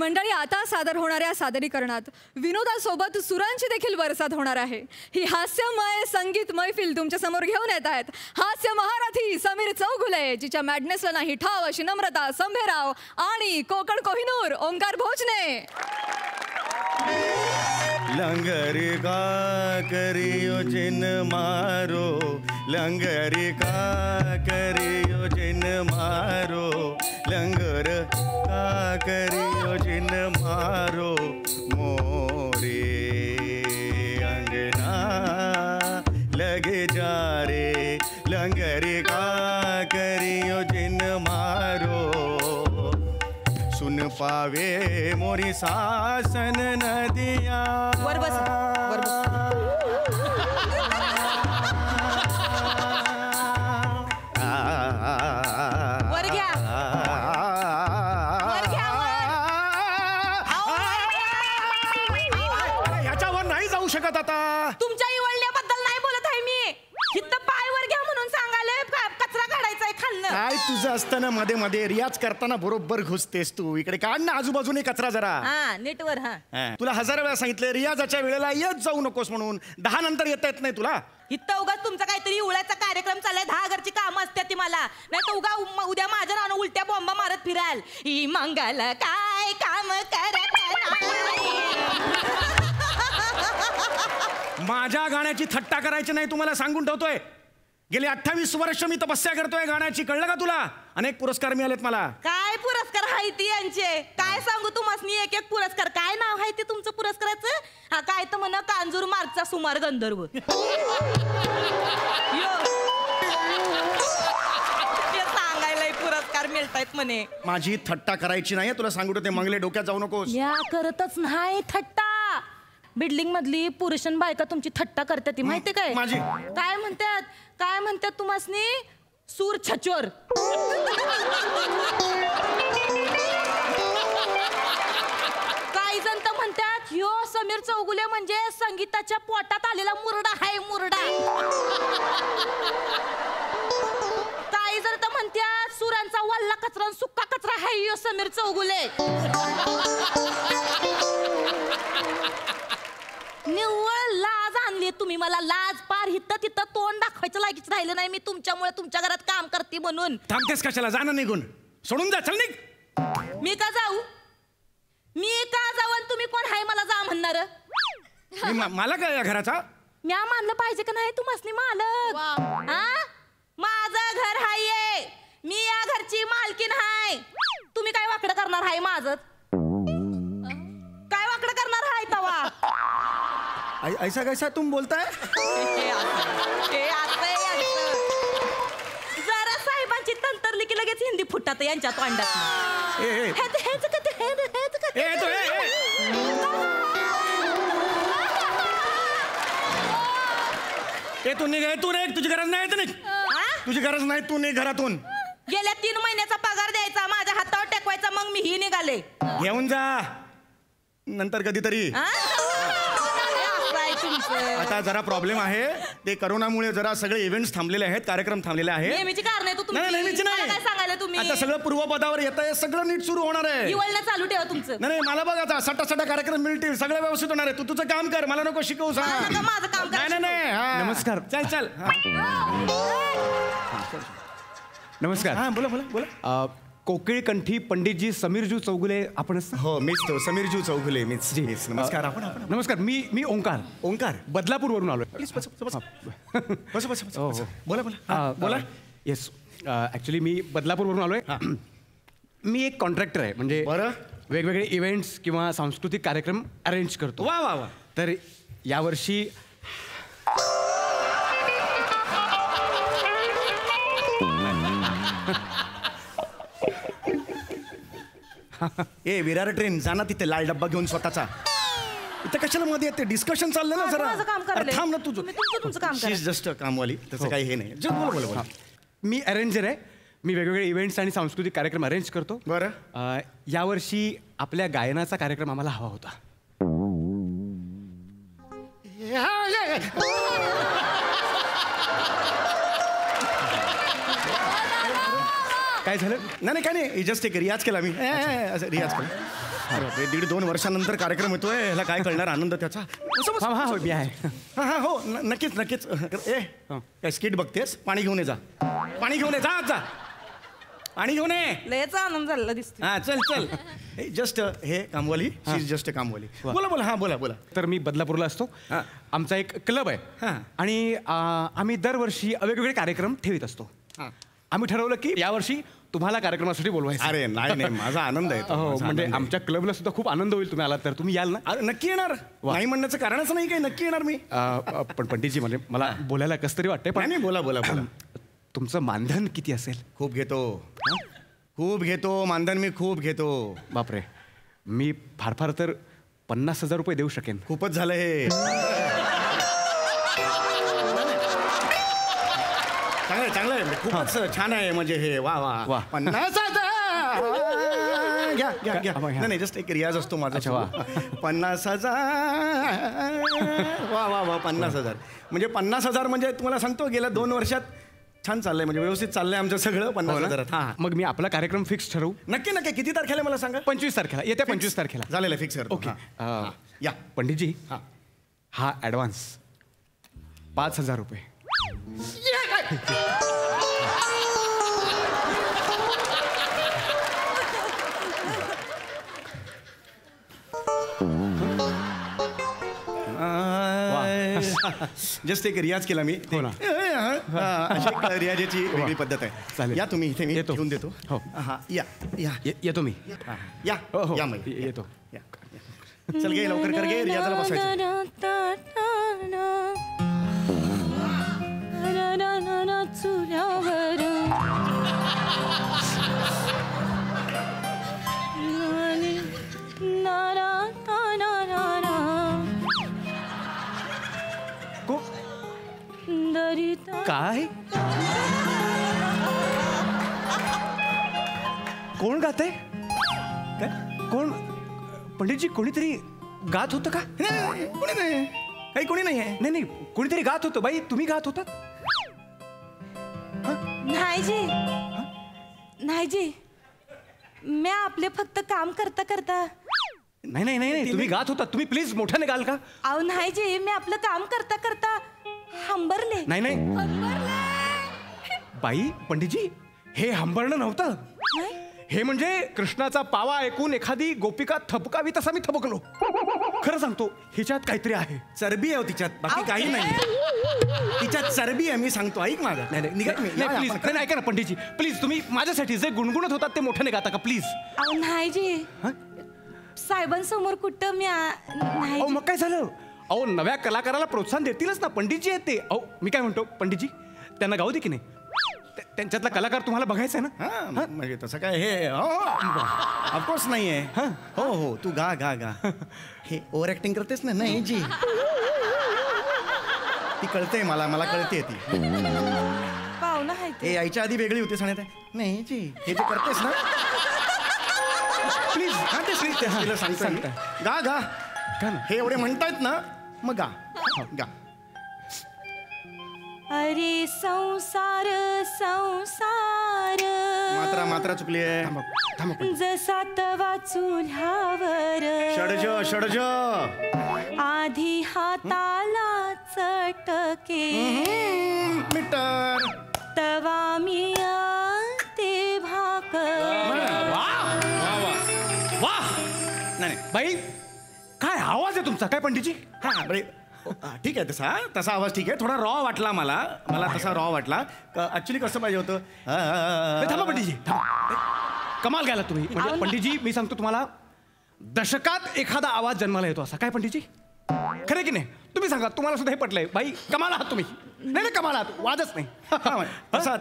मंडळी, आता सादर होणाऱ्या सादरीकरणात विनोदासोबत सुरांची देखील बरसात होणार आहे. ही हास्यमय संगीत मैफिल तुमच्या समोर घेऊन येत आहेत हास्य महारथी समीर चौगुले, जिच्या मॅडनेसला नाही ठाव अशी नम्रता संभेराव आणि कोकण कोहिनूर ओंकार भोजने. लंगरी का करियो जिन मारो, लंगरी का करियो जिन मारो, लंगर का करियो जिन मारो, मोरे अंगना लगे जा रे, लंगरी का करियो जिन मारो, सुन पावे मोरी सासन नदिया. वर बस, वर बस. वर घ्या, वर घ्या. याच्यावर नाही जाऊ शकत आता. तुमच्या इवळण्याबद्दल नाही बोलत आहे मी. इथं पाय वर घ्या म्हणून सांगायला कचरा काढायचा आहे खाल्लं. काय तुझं असताना मध्ये मध्ये रियाज करताना बरोबर घुसतेस तू. इकडे काढ ना आजूबाजूने कचरा जरा. हा नीट वर. हा तुला 1000 वेळा सांगितले रियाजाच्या वेळेला येत जाऊ नकोस म्हणून. 10 नंतर येता येत नाही तुला. इथं उगाच तुमचा काहीतरी उळ्याचा कार्यक्रम चाललाय. 10 घरची कामं असतात ती मला. नाही तर उद्या माझ्या नावानं उलट्या बॉम्बा मारत फिराल. ही मंगल काय काम करत माझ्या गाण्याची थट्टा करायची नाही तुम्हाला सांगून ठेवतोय. गेली 28 वर्ष मी तपस्या करतोय गाण्याची. कळलं का तुला? अनेक पुरस्कार मिळालेत मला. काय पुरस्कार आहे ती यांचे? काय सांगू तुम्हाला एक एक पुरस्कार. काय नाव आहे ते तुमचं पुरस्काराचं? हा काय तर म्हणा कांजूर मार्गचा सुमार गंधर्व. सांगायला पुरस्कार मिळतायत म्हणे. माझी थट्टा करायची नाही तुला सांगू ठेवते. मंगले डोक्यात जाऊ नकोस. या करतच नाही थट्टा. बिल्डिंग मधली पुरुषन बायका तुमची थट्टा करतात ती माहिती काय? माझी काय म्हणतात? काय म्हणतात तुम्हासनी? सूर छचोर. काही जण तर म्हणतात ह्यो समीर चौगुले म्हणजे संगीताच्या पोटात आलेला मुरडा हाय मुरडा. काही जण तर म्हणतात सुरांचा वल्ला कचरा सुक्का कचरा हाय ह्यो समीर चौगुले. निव्वळ लाज आणली तुम्ही मला. लाज पार हित तिथं तोंड दाखवायचं लायकीच राहिलं नाही मी तुमच्यामुळे. तुमच्या घरात काम करते म्हणून. थांबतेस कशाला? जा ना निघून. सोडून जा. चल निघ. मी का जाऊ? मी का जाऊ आणि तुम्ही कोण हाय मला जा म्हणणार? मला काय या घराचा? म्या मानलं पाहिजे का नाही तुम्हासनी मालक? हा माझं घर हाय. मी या घरची मालकीन हाय. तुम्ही काय वाकडं करणार हाय माझं? काय वाकडं करणार हाय तवा? ऐसा कैसा तुम बोलताय? जरा साहेबांची तंतरली की लगेच हिंदी फुटतात यांच्या तोंडात. तू निघ. तू निघ. तुझी गरज नाही. निघ. तुझी गरज नाही. तू निघ घरातून. गेल्या 3 महिन्याचा पगार द्यायचा माझ्या हातावर टेकवायचा मग मी ही निघाले. घेऊन जा नंतर कधीतरी. आता जरा प्रॉब्लेम आहे. ते कोरोनामुळे जरा सगळे इव्हेंट्स थांबलेले आहेत. कार्यक्रम थांबलेले आहेत. नेहमीची कारण आहे नेहमीची नाही. काय सांगायला तुम्ही? आता सगळं पूर्वपदावर येत आहे. सगळं नीट सुरू होणार आहे. हिवाळणं चालू ठेवा तुमचं. नाही मला बघ आता सटा कार्यक्रम मिळतील. सगळं व्यवस्थित होणार आहे. तू तुझं काम कर. मला नको शिकवू. सांग माझं काम कर. नाही. नमस्कार. चल. नमस्कार. हा बोला. कोकिळकंठी पंडितजी समीरजू चौगुले आपणच? हो मीच तो समीरजू चौगुले मीच. नमस्कार. आपण नमस्कार. मी ओंकार बदलापूरवरून आलोय. प्लीज बस. बोला. येस ॲक्च्युली मी बदलापूरवरून आलोय. मी एक कॉन्ट्रॅक्टर आहे. म्हणजे वेगवेगळे इव्हेंट्स किंवा सांस्कृतिक कार्यक्रम अरेंज करतो. वा. तर यावर्षी विरार ट्रेन जाना तिथे लाल डब्बा घेऊन स्वतःचा. इथं कशाला मध्ये येते? डिस्कशन चाललं ना जरा. थांब ना तुझं काम. जस्ट कामवाली. तसं काही हे नाही. बोला. मी अरेंजर आहे. मी वेगवेगळे इव्हेंट्स आणि सांस्कृतिक कार्यक्रम अरेंज करतो. बरं. यावर्षी आपल्या गायनाचा कार्यक्रम आम्हाला हवा होता. काय झालं? नाही काय नाही, जस्ट एक रियाज केला मी. असं रियाज केला. अरे बापरे, 1.5-2 वर्षानंतर कार्यक्रम येतोय, ह्याला काय कळणार आनंद त्याचा. हा हो मी आहे. हा हो नक्कीच. काय स्किट बघतेस? पाणी घेऊन ये जा. पाणी घेऊन ये जा. पाणी घेऊन ये. लयच आनंद झाला दिसतो. हा चल. जस्ट हे कामवाली, शी इज जस्ट कामवाली. बोला. हा बोला. तर मी बदलापूरला असतो. आमचा एक क्लब आहे आणि आम्ही दरवर्षी वेगवेगळे कार्यक्रम ठेवत असतो. आम्ही ठरवलं की यावर्षी तुम्हाला कार्यक्रमासाठी बोलवायचं. अरे नाही माझा आनंद आहे. म्हणजे आमच्या क्लबला सुद्धा खूप आनंद होईल तुम्ही आलात तर. तुम्ही याल ना? नक्की येणार. नाही म्हणण्याचं कारणच नाही, काय नक्की येणार मी. पण पंडितजी म्हणजे मला बोलायला कसं तरी वाटतंय. पण नाही बोला. तुमचं मानधन किती असेल? खूप घेतो मानधन मी खूप घेतो. बापरे, मी फार तर 50,000 रुपये देऊ शकेन. खूपच झालं हे. चांगलं आहे, खूपच छान आहे. म्हणजे हे वा. 50,000 घ्या. नाही जस्ट एक रियाज असतो माझा. 50,000 वा 50,000 म्हणजे 50,000 म्हणजे तुम्हाला सांगतो गेल्या 2 वर्षात छान चाललंय. म्हणजे व्यवस्थित चाललंय आमचं सगळं. 50,000. हा मग मी आपला कार्यक्रम फिक्स ठरवू. नक्की. किती तारखेला मला सांगा? 25 तारखेला. येत्या 25 तारखेला झालेलं फिक्स. ओके. या पंडितजी, हा ऍडव्हान्स 5,000 रुपये. जस्ट एक रियाज केला मी. हो ना. अशी रियाजाची वेगळी पद्धत आहे. चालेल. या तुम्ही इथे, मी येतो. घेऊन देतो. हा या येतो मी. या मग येतो. चल गे लवकर कर गे, रियाजाला बसायचं. काय? कोण गाते? कोण? पंडितजी कोणीतरी गात होतं का? कोणी नाही, काही कोणी नाही आहे. नाही कोणीतरी गात होतं. बाई तुम्ही गात होतात? नाही जी, मी आपले फक्त काम करता. नाही तुम्ही गात होतात. तुम्ही प्लीज मोठ्याने गाल का? अहो नाही जी, मी आपलं काम करता हंबरले. नाही बाई पंडितजी, हे हंबरणं नव्हतं. हे म्हणजे कृष्णाचा पावा ऐकून एखादी गोपिका थपकावी तसा मी थपकलो. खरं सांगतो, हिच्यात काहीतरी आहे. चरबी आहे तिच्यात, बाकी काही नाही. तिच्यात चरबी आहे, मी सांगतो. ऐक माझा. प्लीज ऐका ना पंडितजी, प्लीज तुम्ही माझ्यासाठी जे गुणगुणत होतात ते मोठ्याने गाता का प्लीज? अहो नाही जी, साहेबांसमोर कुठं मी नाही. मग काय झालं? अहो नव्या कलाकाराला प्रोत्साहन देतीलच ना, पंडितजी आहेत ते. अहो मी काय म्हणतो पंडितजी, त्यांना गाऊ दे की नाही? त्यांच्यातला कलाकार तुम्हाला बघायचा आहे ना? म्हणजे तसं काय हे ऑफकोर्स नाही आहे. हो तू गा. हे ओव्हर ऍक्टिंग करतेस ना? नाही जी, ती कळते मला कळते ती. पाहुणा आहे हे यायच्या आधी वेगळी होती सांगत. नाही जी, हे जे करतेस ना प्लीज. हा ते श्री तिला सांगतो. गा हे एवढे म्हणतायत ना, मग गा. अरे संसार मात्रा चुकली आहे. जसा तवा चुल्ह्यावर षडज आधी हाताला चटके मीटर तवा मी ते भाकर. वा नाही बाई, काय आवाज आहे तुमचा? काय पंडितजी? ठीक आहे. तसा आवाज ठीक आहे. थोडा रॉ वाटला मला तसा रॉ वाटला. ऍक्च्युली कसं पाहिजे होतं. थांबा पंडितजी, कमाल घ्यायला तुम्ही. म्हणजे पंडितजी मी सांगतो तुम्हाला, दशकात एखादा आवाज जन्माला येतो असा. काय पंडितजी, खरं की नाही? तुम्ही सांगा, तुम्हाला सुद्धा हे पटलंय? बाई कमाल आहात तुम्ही. नाही कमाल आहात, वादच नाही.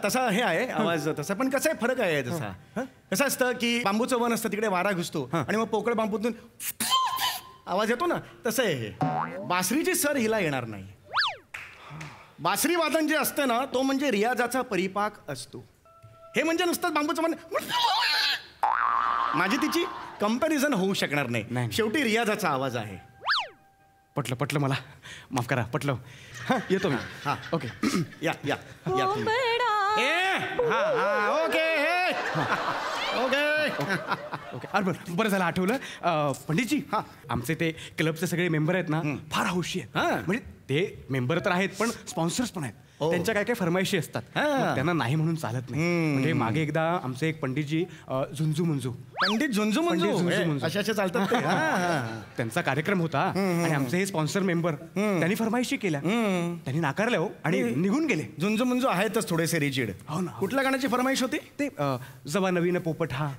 तसा हे आहे आवाज तसा. पण कसं आहे, फरक आहे तसा. कसं असतं की बांबूचं वन असतं, तिकडे वारा घुसतो आणि मग पोकळ बांबूतून आवाज येतो ना, तसं आहे हे. बासरीची सर हिला येणार नाही. बासरी वादन जे असतं ना, तो म्हणजे रियाजाचा परिपाक असतो. हे म्हणजे नुसतं बांबूचं मन. माझी तिची कंपॅरिझन होऊ शकणार नाही. शेवटी रियाजाचा आवाज आहे. पटलं मला, माफ करा, पटलं. येतो मी. ओके. या बडा. ओके. ओके ओके अरे बरं झालं आठवलं पंडितजी आमचे ते क्लबचे सगळे मेंबर आहेत ना फार हौशी आहेत म्हणजे ते मेंबर तर आहेत पण स्पॉन्सर्स पण आहेत त्यांच्या काय काय फरमाईशी असतात मग त्यांना नाही म्हणून चालत नाही म्हणजे मागे एकदा आमचे एक पंडितजी झुंजू मुंजू पंडित झुंजू मंजू अशा चालतात ते. त्यांचा कार्यक्रम होता आणि आमचे हे स्पॉन्सर मेंबर त्यांनी फरमाईशी केल्या त्यांनी नाकारल्या हो आणि निघून गेले. झुंजू मंजू आहेतच थोडेसे रिजिड. हो ना. कुठल्या गाण्याची फरमाईश होती ते जवा नवीन पोपट हा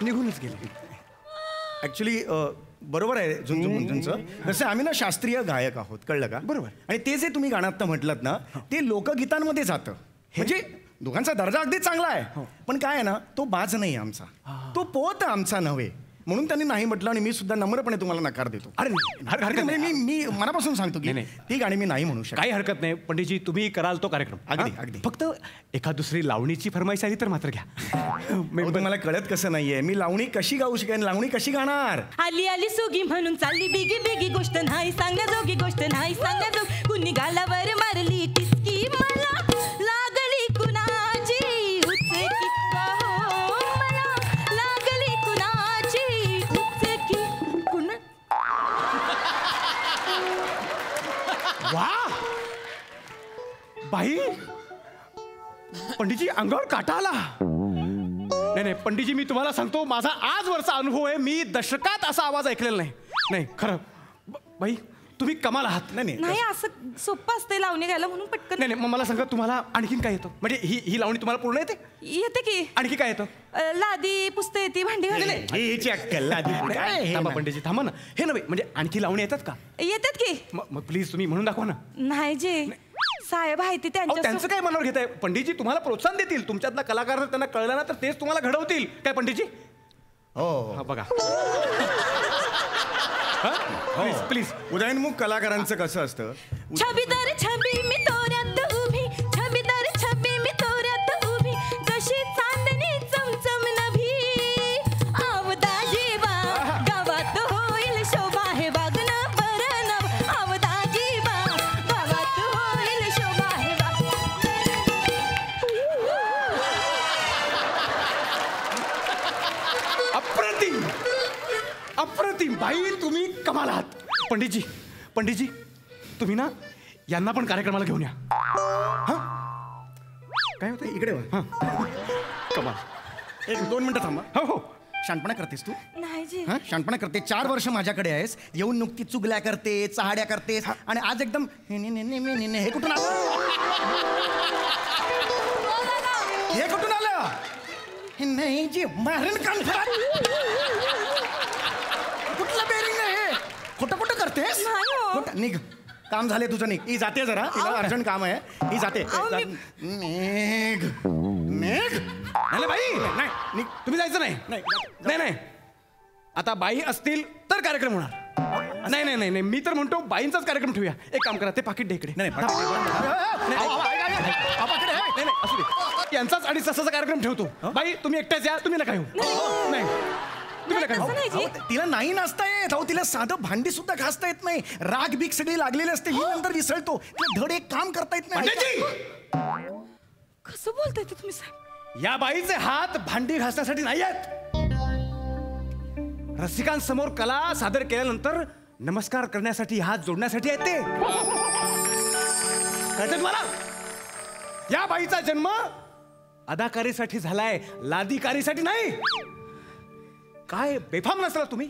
निघूनच गेले. ऍक्च्युली बरोबर आहे झुंजू मुंजूंचं. कसं आम्ही ना शास्त्रीय गायक आहोत कळलं का. बरोबर. आणि ते जे तुम्ही गाण्यात म्हटलं ना ते लोकगीतांमध्ये जातं म्हणजे दोघांचा दर्जा अगदी चांगला आहे पण काय आहे ना तो बाज नाही आमचा तो पोत आमचा नव्हे म्हणून त्यांनी नाही म्हटलं आणि मी सुद्धा नम्रपणे तुम्हाला नकार देतो. अरे हरकत नाही. मी मनापासून सांगतो की ती गाणी मी नाही म्हणू शकत. काही हरकत नाही पंडितजी तुम्ही कराल तो कार्यक्रम अगदी अगदी. फक्त एखाद दुसरी लावणीची फरमाईश आली तर मात्र घ्या. तुम्हाला कळत कसं नाहीये मी लावणी कशी गाऊ शकेन लावणी कशी गाणार. आली आली सुगी म्हणून चालली बिगी बिगी गोष्ट नाही सांगण्याजोगी गोष्ट नाही सांगण्याजोगी कुणी गालावर मारली टिचकी मला लागली कुणाची उचकी हो मला लागली कुणाची उचकी कुणा वा बाई पंडितजी अंगावर काटा आला. नाही पंडितजी मी तुम्हाला सांगतो माझा आजवरचा अनुभव आहे मी दशकात असा आवाज ऐकलेला नाही. नाही खरं बाई तुम्ही कमाल आहात. नाही असं सोपं असते लावणी गायला म्हणून पटकन. नाही मग मला सांगा तुम्हाला आणखीन काय येतं म्हणजे ही लावणी तुम्हाला पूर्ण येते येते की आणखी काय येतं. लादी पुसते येते भांडी घालले हिची अक्कल आधी काय हे थांबा ना. पंडितजी थांबा ना हे नव्हे म्हणजे आणखी लावणी येतात का येतात की. मग प्लीज तुम्ही म्हणून दाखवा ना. नाही जे साहेब आहे ते त्यांचं त्यांच्या काय मनावर घेत आहे पंडितजी तुम्हाला प्रोत्साहन देतील तुमच्यातला कलाकार त्यांना कळलं ना तर तेच तुम्हाला घडवतील काय पंडितजी. हो बघा प्लीज प्लीज. उदयनमुख कलाकारांचं कसं असतं छबीदार छबी मी तोऱ्यात उभी छबीदार छबी मी तोऱ्यात उभी कशी चांदणी चमचम नभी आवदा जीवा गावात होईल शोभा हे वागणं बरं नव आवदा जीवा गावात होईल शोभा हे अप्रतिम अप्रतिम बाई तुम्ही कमाल आहात. पंडितजी तुम्ही ना यांना पण कार्यक्रमाला घेऊन या. काय होतं इकडे वा. कमाल. 1-2 मिनिटं थांबा. हो हो शानपणा करतेस तू नाही जी हा शानपणा करते 4 वर्ष माझ्याकडे आहेस येऊन नुकती चुगल्या करते चहाड्या करतेस आणि आज एकदम हे कुठून आलं हे कुठून आलं हे नाही जी मारण काम कुठलं बेरिंग नाही हे खोटं खोटं करतेस नाही हो. खोटं निघ काम झाले तुझं निघ ही जाते जरा तिला अर्जंट काम आहे ही जाते निघ निघ नाही बाई नाही निघ. तुम्ही जायचं नाही नाही नाही आता बाई असतील तर कार्यक्रम होणार. नाही नाही नाही मी तर म्हणतो बाईंचाच कार्यक्रम ठेवूया. एक काम करा ते पाकिट दे इकडे. नाही असू दे यांचाच 2.5 तासाचा कार्यक्रम ठेवतो. बाई तुम्ही एकट्याच या तुम्ही नका येऊ. नाही तुम्ही नका तसं नाही येऊ. जी. तिला नाही नाचता येत अहो तिला साधं भांडी सुद्धा घासता येत नाही राग बीक सगळी लागलेली असते ही नंतर विसरतो तिला धड एक काम करता येत नाही. पंडितजी कसं बोलताय ते तुम्ही साहेब. या बाईचे हात भांडी घासण्यासाठी नाही आहेत. रसिकांसमोर कला सादर केल्यानंतर नमस्कार करण्यासाठी हात जोडण्यासाठी आहेत ते. कळतं तुम्हाला या बाईचा जन्म अदाकारीसाठी झालाय लादीकारीसाठी नाही. काय बेफाम नसला तुम्ही.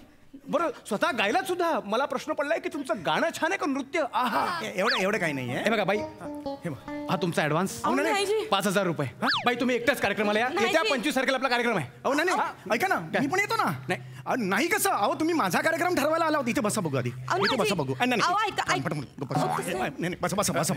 बरं स्वतः गायलात सुद्धा मला प्रश्न पडलाय की तुमचं गाणं छान आहे का नृत्य. आहा एवढं काही नाहीये हे बघा बाई हे बघ. हा तुमचा ऍडव्हान्स अहो, नाही जी. 5,000 रुपये. बाई तुम्ही एकट्याच कार्यक्रमाला या. नाही येत्या जी. 25 तारखेला आपला कार्यक्रम आहे. अहो नाही हा? ऐका ना काय? मी पण येतो ना. नाही. नाही कसं अहो तुम्ही माझा कार्यक्रम ठरवायला आला होता इथे बसा बघू आधी अहो, इथे नाही. बसा बघू नाही, अहो, नाही. ऐका, थांब, ऐका. पटकन बसा. अहो, तसं- नाही, नाही,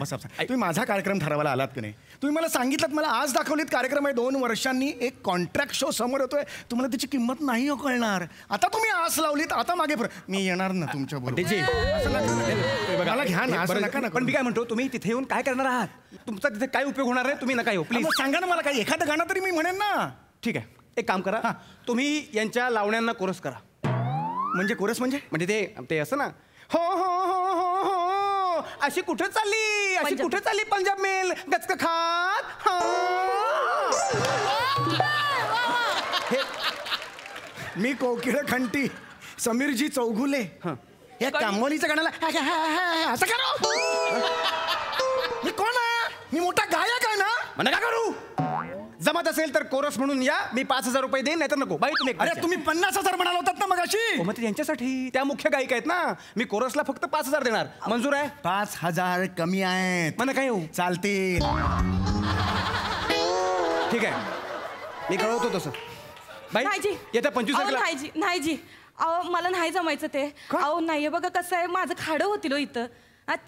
बसा. तुम्ही माझा कार्यक्रम ठरवायला आलात की नाही तुम्ही मला सांगितलं मला आज दाखवलीत कार्यक्रम आहे 2 वर्षांनी एक कॉन्ट्रॅक्ट शो समोर येतोय तुम्हाला त्याची किंमत नाही हो कळणार. आता तुम्ही आस लावलीत आता मागे मी येणार ना तुमच्या पंडितजी मला घ्या ना असं नका ना पण मी काय म्हणतो तुम्ही तिथे येऊन काय करणार आहात. तुमचा तिथे काय उपयोग होणार आहे तुम्ही नका येऊ प्लीज. मग सांगा ना मला काय एखादं गाणं तरी मी म्हणेन ना. ठीक आहे एक काम करा तुम्ही यांच्या लावण्यांना कोरस करा. म्हणजे कोरस म्हणजे म्हणजे ते असं ना हो हो हो हो हो अशी कुठे चालली अशी पंजाब. कुठे चालली पंजाब मेल गचक खात मी कोकिळ खंटी समीरजी चौगुले या कामवालीच्या गाण्याला असं करो. मी कोण आहे? मी मोठा गायक आहे ना. म्हणा का करू जमत असेल तर कोरस म्हणून या मी 5,000 रुपये देईन नाहीतर नको बाई तुम्ही अरे तुम्ही 50,000 म्हणाला होतात ना मगाशी. मग यांच्यासाठी त्या मुख्य गायिका आहेत ना मी कोरसला फक्त 5,000 देणार मंजूर आहे 5,000 कमी आहेत. म्हणा काय येऊ चालतील. ठीक आहे मी कळवतो तसं बाई नाही जी. येत्या 25 अहो, तारखेला नाही जी नाही जी अहो मला नाही जमायचं ते. अहो नाही बघा कसं आहे माझं खाडं होतील इथं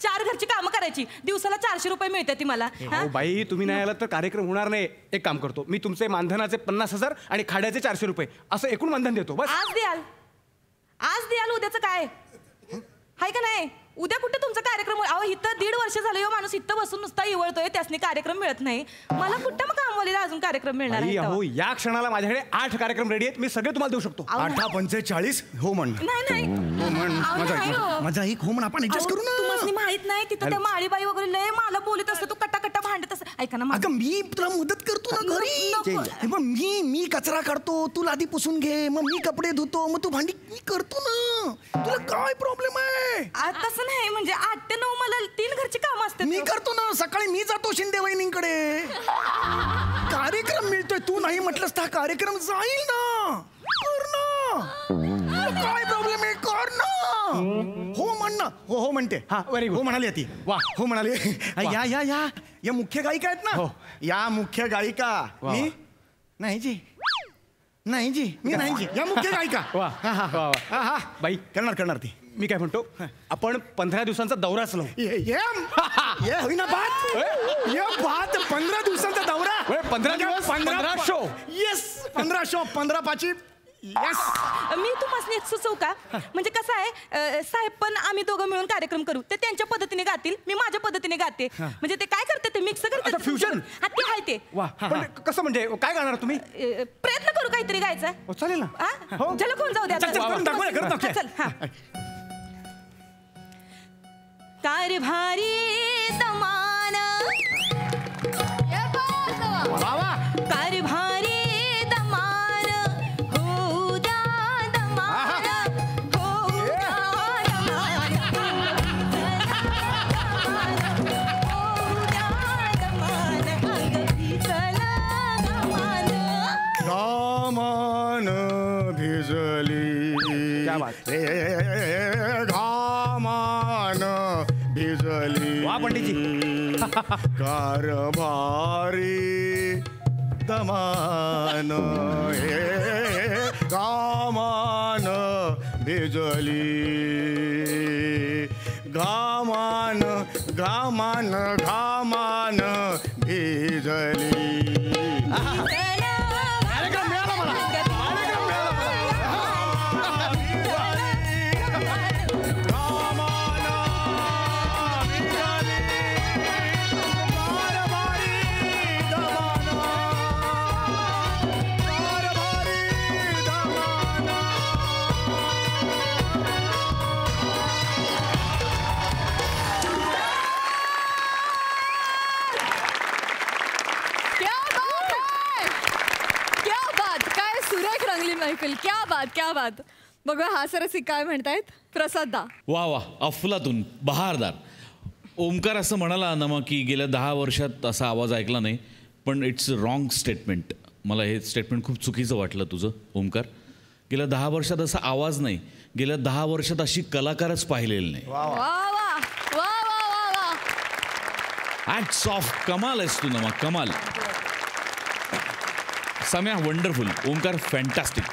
4 घरची कामं करायची दिवसाला 400 रुपये मिळतात ती मला. हा? अहो बाई तुम्ही नाही आला तर कार्यक्रम होणार नाही. एक काम करतो मी तुमचे मानधनाचे 50,000 आणि खाड्याचे 400 रुपये असं एकूण मानधन देतो बस. आज द्याल उद्याचं काय हाय का नाही. उद्या कुठे तुमचा कार्यक्रम अहो इथं 1.5 वर्ष झालं हो माणूस इथं बसून नुसता इवळतोय त्यासनी कार्यक्रम मिळत नाही. मला कुठं मग कामवालीला अजून कार्यक्रम मिळणार बाई, आहे अहो तेव्हा? या क्षणाला माझ्याकडे 8 कार्यक्रम रेडी आहेत मी सगळे तुम्हाला देऊ शकतो. 8:45 हो म्हण. नाही हो म्हण. अहो, नाही हो. माझा एक हो म्हण आपण ऍडजस्ट करू ना. तुम्हाला माहित नाही तिथं त्या माळीबाई वगैरे लय मला बोलत असते तू कट्टा भांडत असते. ऐका ना अगं मी तुला मदत करतो ना घरी. नको. हे बघ, मी कचरा काढतो तू लादी पुसून घे मग मी कपडे धुतो मग तू भांडी मी करतो ना. तुला काय प्रॉब्लेम आहे? तसं नाही म्हणजे 8 ते 9 मला 3 घरची कामं असतात. मी करतो ना. सकाळी मी जातो शिंदे वहिनींकडे. कार्यक्रम मिळतोय तू नाही म्हटलंस तर कार्यक्रम जाईल ना. कर ना. काय प्रॉब्लेम आहे कर ना. हो म्हण ना. हो हो म्हणते. हा, very good. हो म्हणाली ती. वा. हो म्हणाली. या या या या मुख्य गायिका आहेत ना. हो. या मुख्य गायिका. वा, मी वा. नाही जी नाही जी मी नाही जी या मुख्य गायिका. वा. हा हा वा, वा. हा हा बाई. करणार ती. मी काय म्हणतो आपण 15 दिवसांचा दौराच लावू. ये होईना बात. ये बात 15 दिवसांचा दौरा. 15 दिवस 15 शो. येस 15 शो 15 पाची. येस मी तुम्हाला एक सुचवू का म्हणजे कसं आहे साहेब पण आम्ही दोघं मिळून कार्यक्रम करू ते त्यांच्या पद्धतीने गातील मी माझ्या पद्धतीने गाते म्हणजे ते काय करते ते मिक्स करते. अच्छा, fusion? हा ते आहे ते. वा पण कसं म्हणजे काय गाणार तुम्ही प्रयत्न करू काहीतरी गायचा. हो, चालेल ना. हो. चला कोण जाऊ द्या चल, चल, करून दाखव ना, करून दाखव. चल हा कारभारी दमान कारभारी दमान हो द्या दमान हो द्या दमान हो द्या दमान अगदी चला दमान. घामान भिजली. क्या बात. घामान भिजली. वा पंडितजी. कारभारी दमान घामान भिजली. घामान घामान घामान भिजली. कार्यक्रम मिळाला मला. कार्यक्रम मिळाला मला. क्या बात है! क्या बात काय सुरेख रंगली मैफिल. क्या बात बघा हा सरसी काय म्हणतायत प्रसाद दा. वा वा अफलातून बहारदार. ओमकार असं म्हणाला ना मग की गेल्या 10 वर्षात असा आवाज ऐकला नाही पण इट्स रॉंग स्टेटमेंट. मला हे स्टेटमेंट खूप चुकीचं वाटलं तुझं ओमकार. गेल्या 10 वर्षात असा आवाज नाही गेल्या 10 वर्षात अशी कलाकारच पाहिलेली नाही. वा वा वा वा वा वा. ॲक्ट्स ऑफ कमाल आहेस तू ना मग कमाल. सम्या वंडरफुल. ओमकार फॅन्टॅस्टिक.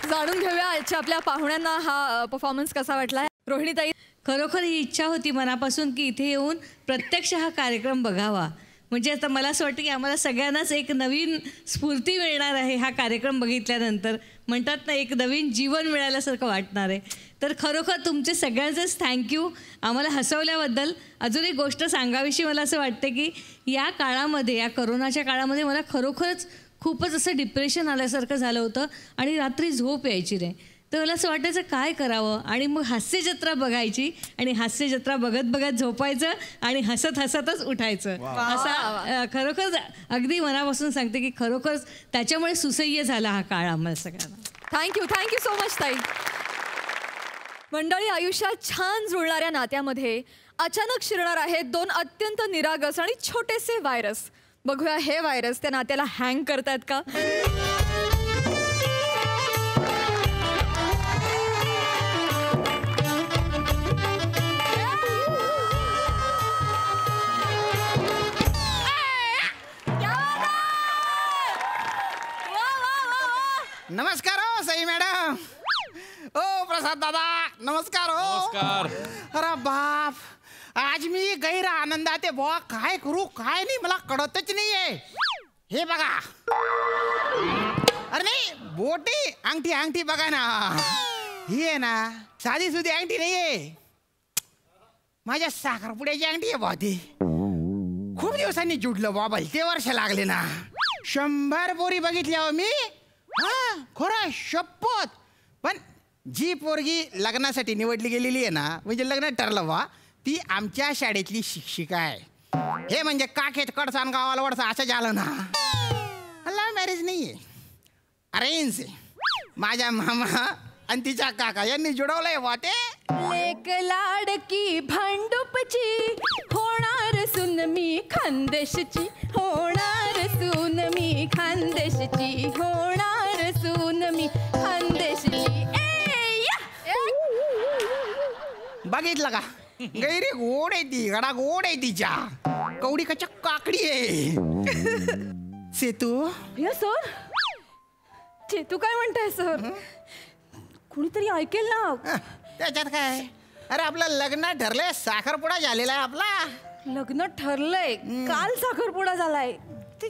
जाणून घेऊया आजच्या आपल्या पाहुण्यांना हा परफॉर्मन्स कसा वाटलाय. रोहिणीताई खरोखर ही इच्छा होती मनापासून की इथे येऊन प्रत्यक्ष हा कार्यक्रम बघावा. म्हणजे आता मला असं वाटतं की आम्हाला सगळ्यांनाच एक नवीन स्फूर्ती मिळणार आहे हा कार्यक्रम बघितल्यानंतर. म्हणतात ना एक नवीन जीवन मिळाल्यासारखं वाटणार आहे. तर खरोखर तुमचे सगळ्यांचेच थँक्यू आम्हाला हसवल्याबद्दल. अजून एक गोष्ट सांगावीशी मला असं वाटतं की या काळामध्ये या करोनाच्या काळामध्ये मला खरोखरच खूपच असं डिप्रेशन आल्यासारखं झालं होतं आणि रात्री झोप यायची नाही. तर मला असं वाटायचं काय करावं, आणि मग हास्यजत्रा बघायची आणि हास्यजत्रा बघत बघत झोपायचं आणि हसत हसतच उठायचं. असा खरोखर अगदी मनापासून सांगते की खरोखर त्याच्यामुळे सुसह्य झाला हा काळ आम्हाला सगळ्यांना. थँक्यू सो मच ताई. मंडळी, आयुष्यात छान जुळणाऱ्या नात्यामध्ये अचानक शिरणार आहेत दोन अत्यंत निरागस आणि छोटेसे व्हायरस. बघूया हे व्हायरस त्या नात्याला हँग करतायत का. नमस्कार हो सई मॅडम. ओ प्रसाद दादा नमस्कार हो. नमस्कार. अरे बाप, आज मी गैर आनंदात आहे बुवा. काय करू काय नाही मला कळतच नाहीये. हे बघा, अरे नाही बोटी अंगठी अंगठी बघा ना. ही आहे ना साधी सुधी अंगठी नाहीये, माझ्या साखरपुड्याची अंगठी आहे बुवा. ती खूप दिवसांनी जुडलं बाबा, ते वर्ष लागले ना. 100 पोरी बघितल्या हो मी. हा खरं शपथ. पण जी पोरगी लग्नासाठी निवडली गेलेली आहे ना, म्हणजे लग्न ठरलं बा, ती आमच्या शाळेतली शिक्षिका आहे. हे म्हणजे काखेत कडसान गावाला वडसा असं झालं ना. लव्ह मॅरेज नाहीये, अरेंज आहे. माझ्या मामा आणि तिच्या काका यांनी जुळवलंय बा. ते लेक लाडकी भांडुपची होणार सून मी खानदेशची, होणार सून मी खानदेशची, होणार सून मी खानदेशची. बघितलं का, गैरी गोड आहे ती, गडा गोड आहे तिच्या. कवडी कच्या काकडी आहे. सेतू या सर, चेतू काय म्हणताय सर? कुणीतरी ऐकेल ना. त्याच्यात काय. अरे आपलं लग्न ठरलंय, साखरपुडा झालेला आहे आपला. लग्न ठरलंय, काल साखरपुडा झालाय. ते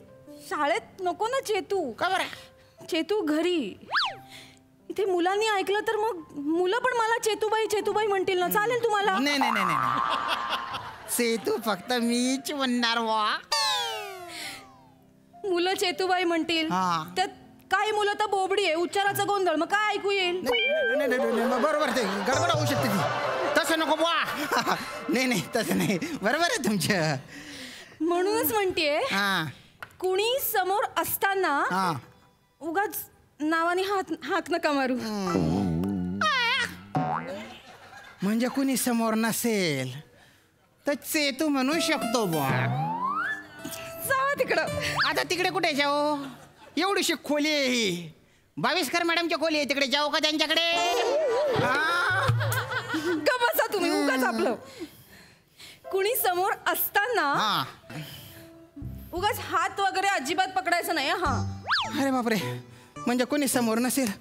शाळेत नको ना चेतू. का बरं? चेतू घरी. इथे मुलांनी ऐकलं तर मग मुलं पण मला चेतूबाई चेतूबाई म्हणतील ना. चालेल तुम्हाला? नाही नाही नाही नाही, सेतू फक्त मीच म्हणणार वा. मुलं चेतूबाई म्हणतील. हा. त्यात काही मुलं तर बोबडी आहे, उच्चाराचा गोंधळ, मग काय ऐकू येईल? बरोबर, ते गडबड होऊ शकते ती. तसं नको बुवा. नाही नाही तसं नाही, बरोबर आहे तुमचं. म्हणूनच म्हणतेय, हा कुणी समोर असताना हा उगाच नावाने हाक नका मारू. म्हणजे कुणी समोर नसेल तर सेतू म्हणू शकतो बुवा. जावा तिकडं. आता तिकडे कुठे जाऊ? एवढीशी खोली आहे ही. 22 मॅडमची खोली आहे, तिकडे जाऊ का त्यांच्याकडे? ग बसा तुम्ही, उगाच आपलं. कुणी समोर असताना हा. उगाच हात वगैरे अजिबात पकडायचं नाही. हा. अरे बापरे, म्हणजे कोणी समोर नसेल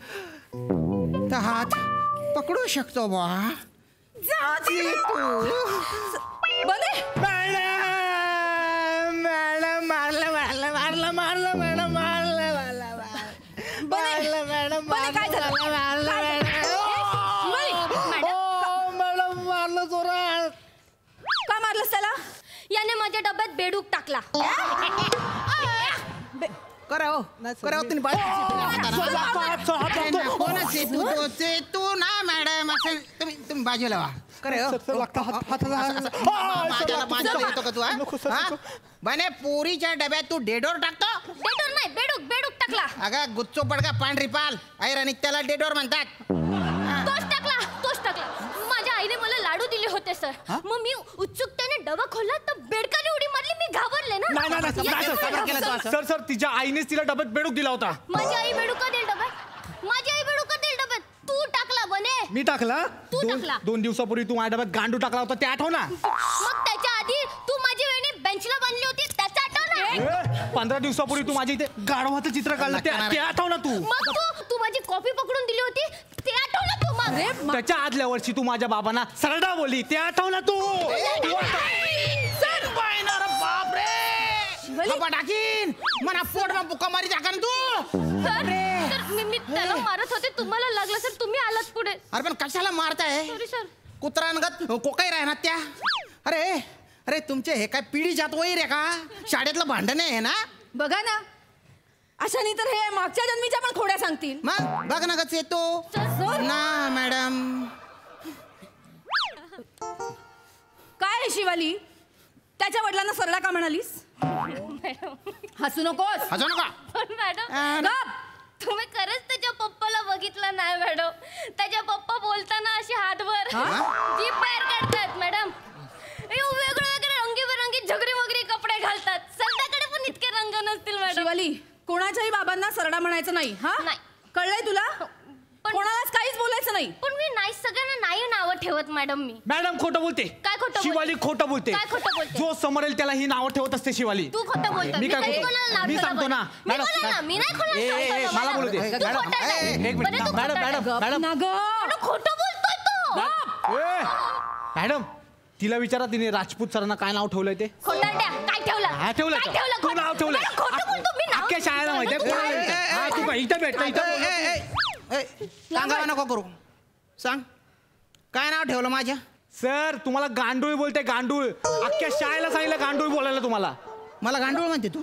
तर हात पकडू शकतो बा. जावा तिकडं. बने. मॅडम मारलं मारलं मारलं मारलं मॅडम मारलं मारलं मारलं मॅडम बने, काय झालं? मारलं मॅडम मारलं जोरात. का मारलंस त्याला? याने माझ्या डब्यात बेडूक टाकला. करा हो, करा हो तुम्ही तू ना मॅडम असं तुम्ही बाजूला वा. बने पोरीच्या डब्यात तू डेडोर टाकतो? बेडूक नाही, बेडूक टाकला. अगं गुच्चो पडका पांढरी पाल ऐराणी त्याला डेडोर म्हणतात. तोच टाकला. माझ्या आईने मला लाडू दिले होते सर. मग मी उत्सुकतेने डबा खोलला तर बेडकाने उडी मारली. मी घाबरले ना. सर सर, तिच्या आईनेच तिला डब्यात बेडूक दिला होता. माझी आई बेडूका देईल डब्यात. माझी आई बेडूका देईल डब्यात. तू टाकला बने. मी टाकला? तू टाकला. 2 दिवसापूर्वी तू माझ्या डब्यात गांडू टाकला होता, ते आठव ना? मग त्याच्या आधी तू माझी वेणी बेंचला बांधली होती, त्याचा आठव ना? 15 दिवसापूर्वी तू माझ्या इथे गाढवाचं चित्र काढलं, ते आठव ना तू? मग तू माझी कॉफी पकडून दिली होती, ते आठव ना तू? मग त्याच्या आदल्या वर्षी तू माझ्या बाबांना सरडा बोलली, ते आठव ना तू? टाकीन मला पोटला बुका मारी टाका तू. मी त्याला मारत होते, तुम्हाला लागलं सर, तुम्ही आलात पुढे. अरे पण कशाला मारताय? Sorry sir. कुत्रांगत कोकाई राहणार त्या. अरे अरे तुमचे हे काय पिढी जात वैर आहे का? शाळेतलं भांडण आहे ना? बघा ना, अशाने तर हे मागच्या जन्मीच्या पण खोड्या सांगतील. मग बघ ना कसं येतो ना मॅडम. काय आहे शिवाली, त्याच्या वडिलांना सरला का म्हणालीस? हसू नकोस. हसू नका. पण मॅडम गप. तुम्ही खरंच त्याच्या पप्पाला बघितलं नाही मॅडम. त्याच्या पप्पा बोलताना अशी हातवर जीभ बाहेर काढतात मॅडम. वेगळे वेगळे रंगीबेरंगी झगडी वगैरे कपडे घालतात. सरदाकडे पण इतके रंग नसतील मॅडम. शिवाली, कोणाच्याही बाबांना सरडा म्हणायचं नाही. हा नाही. कळलंय तुला? पण कोणालाच काहीच बोलायचं नाही. पण मी नाही, सगळ्यांना नाही नावं ठेवत मॅडम मी. मॅडम खोटं बोलते. काय खोटं बोलते? शिवाली खोटं बोलते. काय खोटं बोलते? जो समोर येईल त्याला ही नावं ठेवत असते शिवाली. तू खोटं बोलतो. मी काय कधी खोटं? कोणाला नाव मी ठेवलं सांगतो ना. बरं? मी बोलले ना, मी नाही कोणाला नाव ठेवलं. मला बोलू दे. तू मॅडम, खोटं आहे. एक मिनिट. बरं, तू मॅडम खोटं आहे. मॅडम मॅडम ना ग. पण खोटं बोलतोय तो. मॅडम तिला विचारा तिने राजपूत सरांना काय नाव ठेवलंय ते. खोटारड्या, काय ठेवलं? हा ठेवलं काय ठेवलं? तू नाव ठेवलंय. मला खोटं बोलतो मी नाव. अख्ख्या शाळेला माहितीये कोणाला विचार. हा, तू काय इथं भेटतो इथं. सांगा नको करू. सांग काय नाव ठेवलं माझ्या? सर तुम्हाला गांडूळ बोलते. गांडूळ अख्ख्या शाळेला सांगितलं गांडूळ बोलायला तुम्हाला. मला गांडूळ म्हणते तू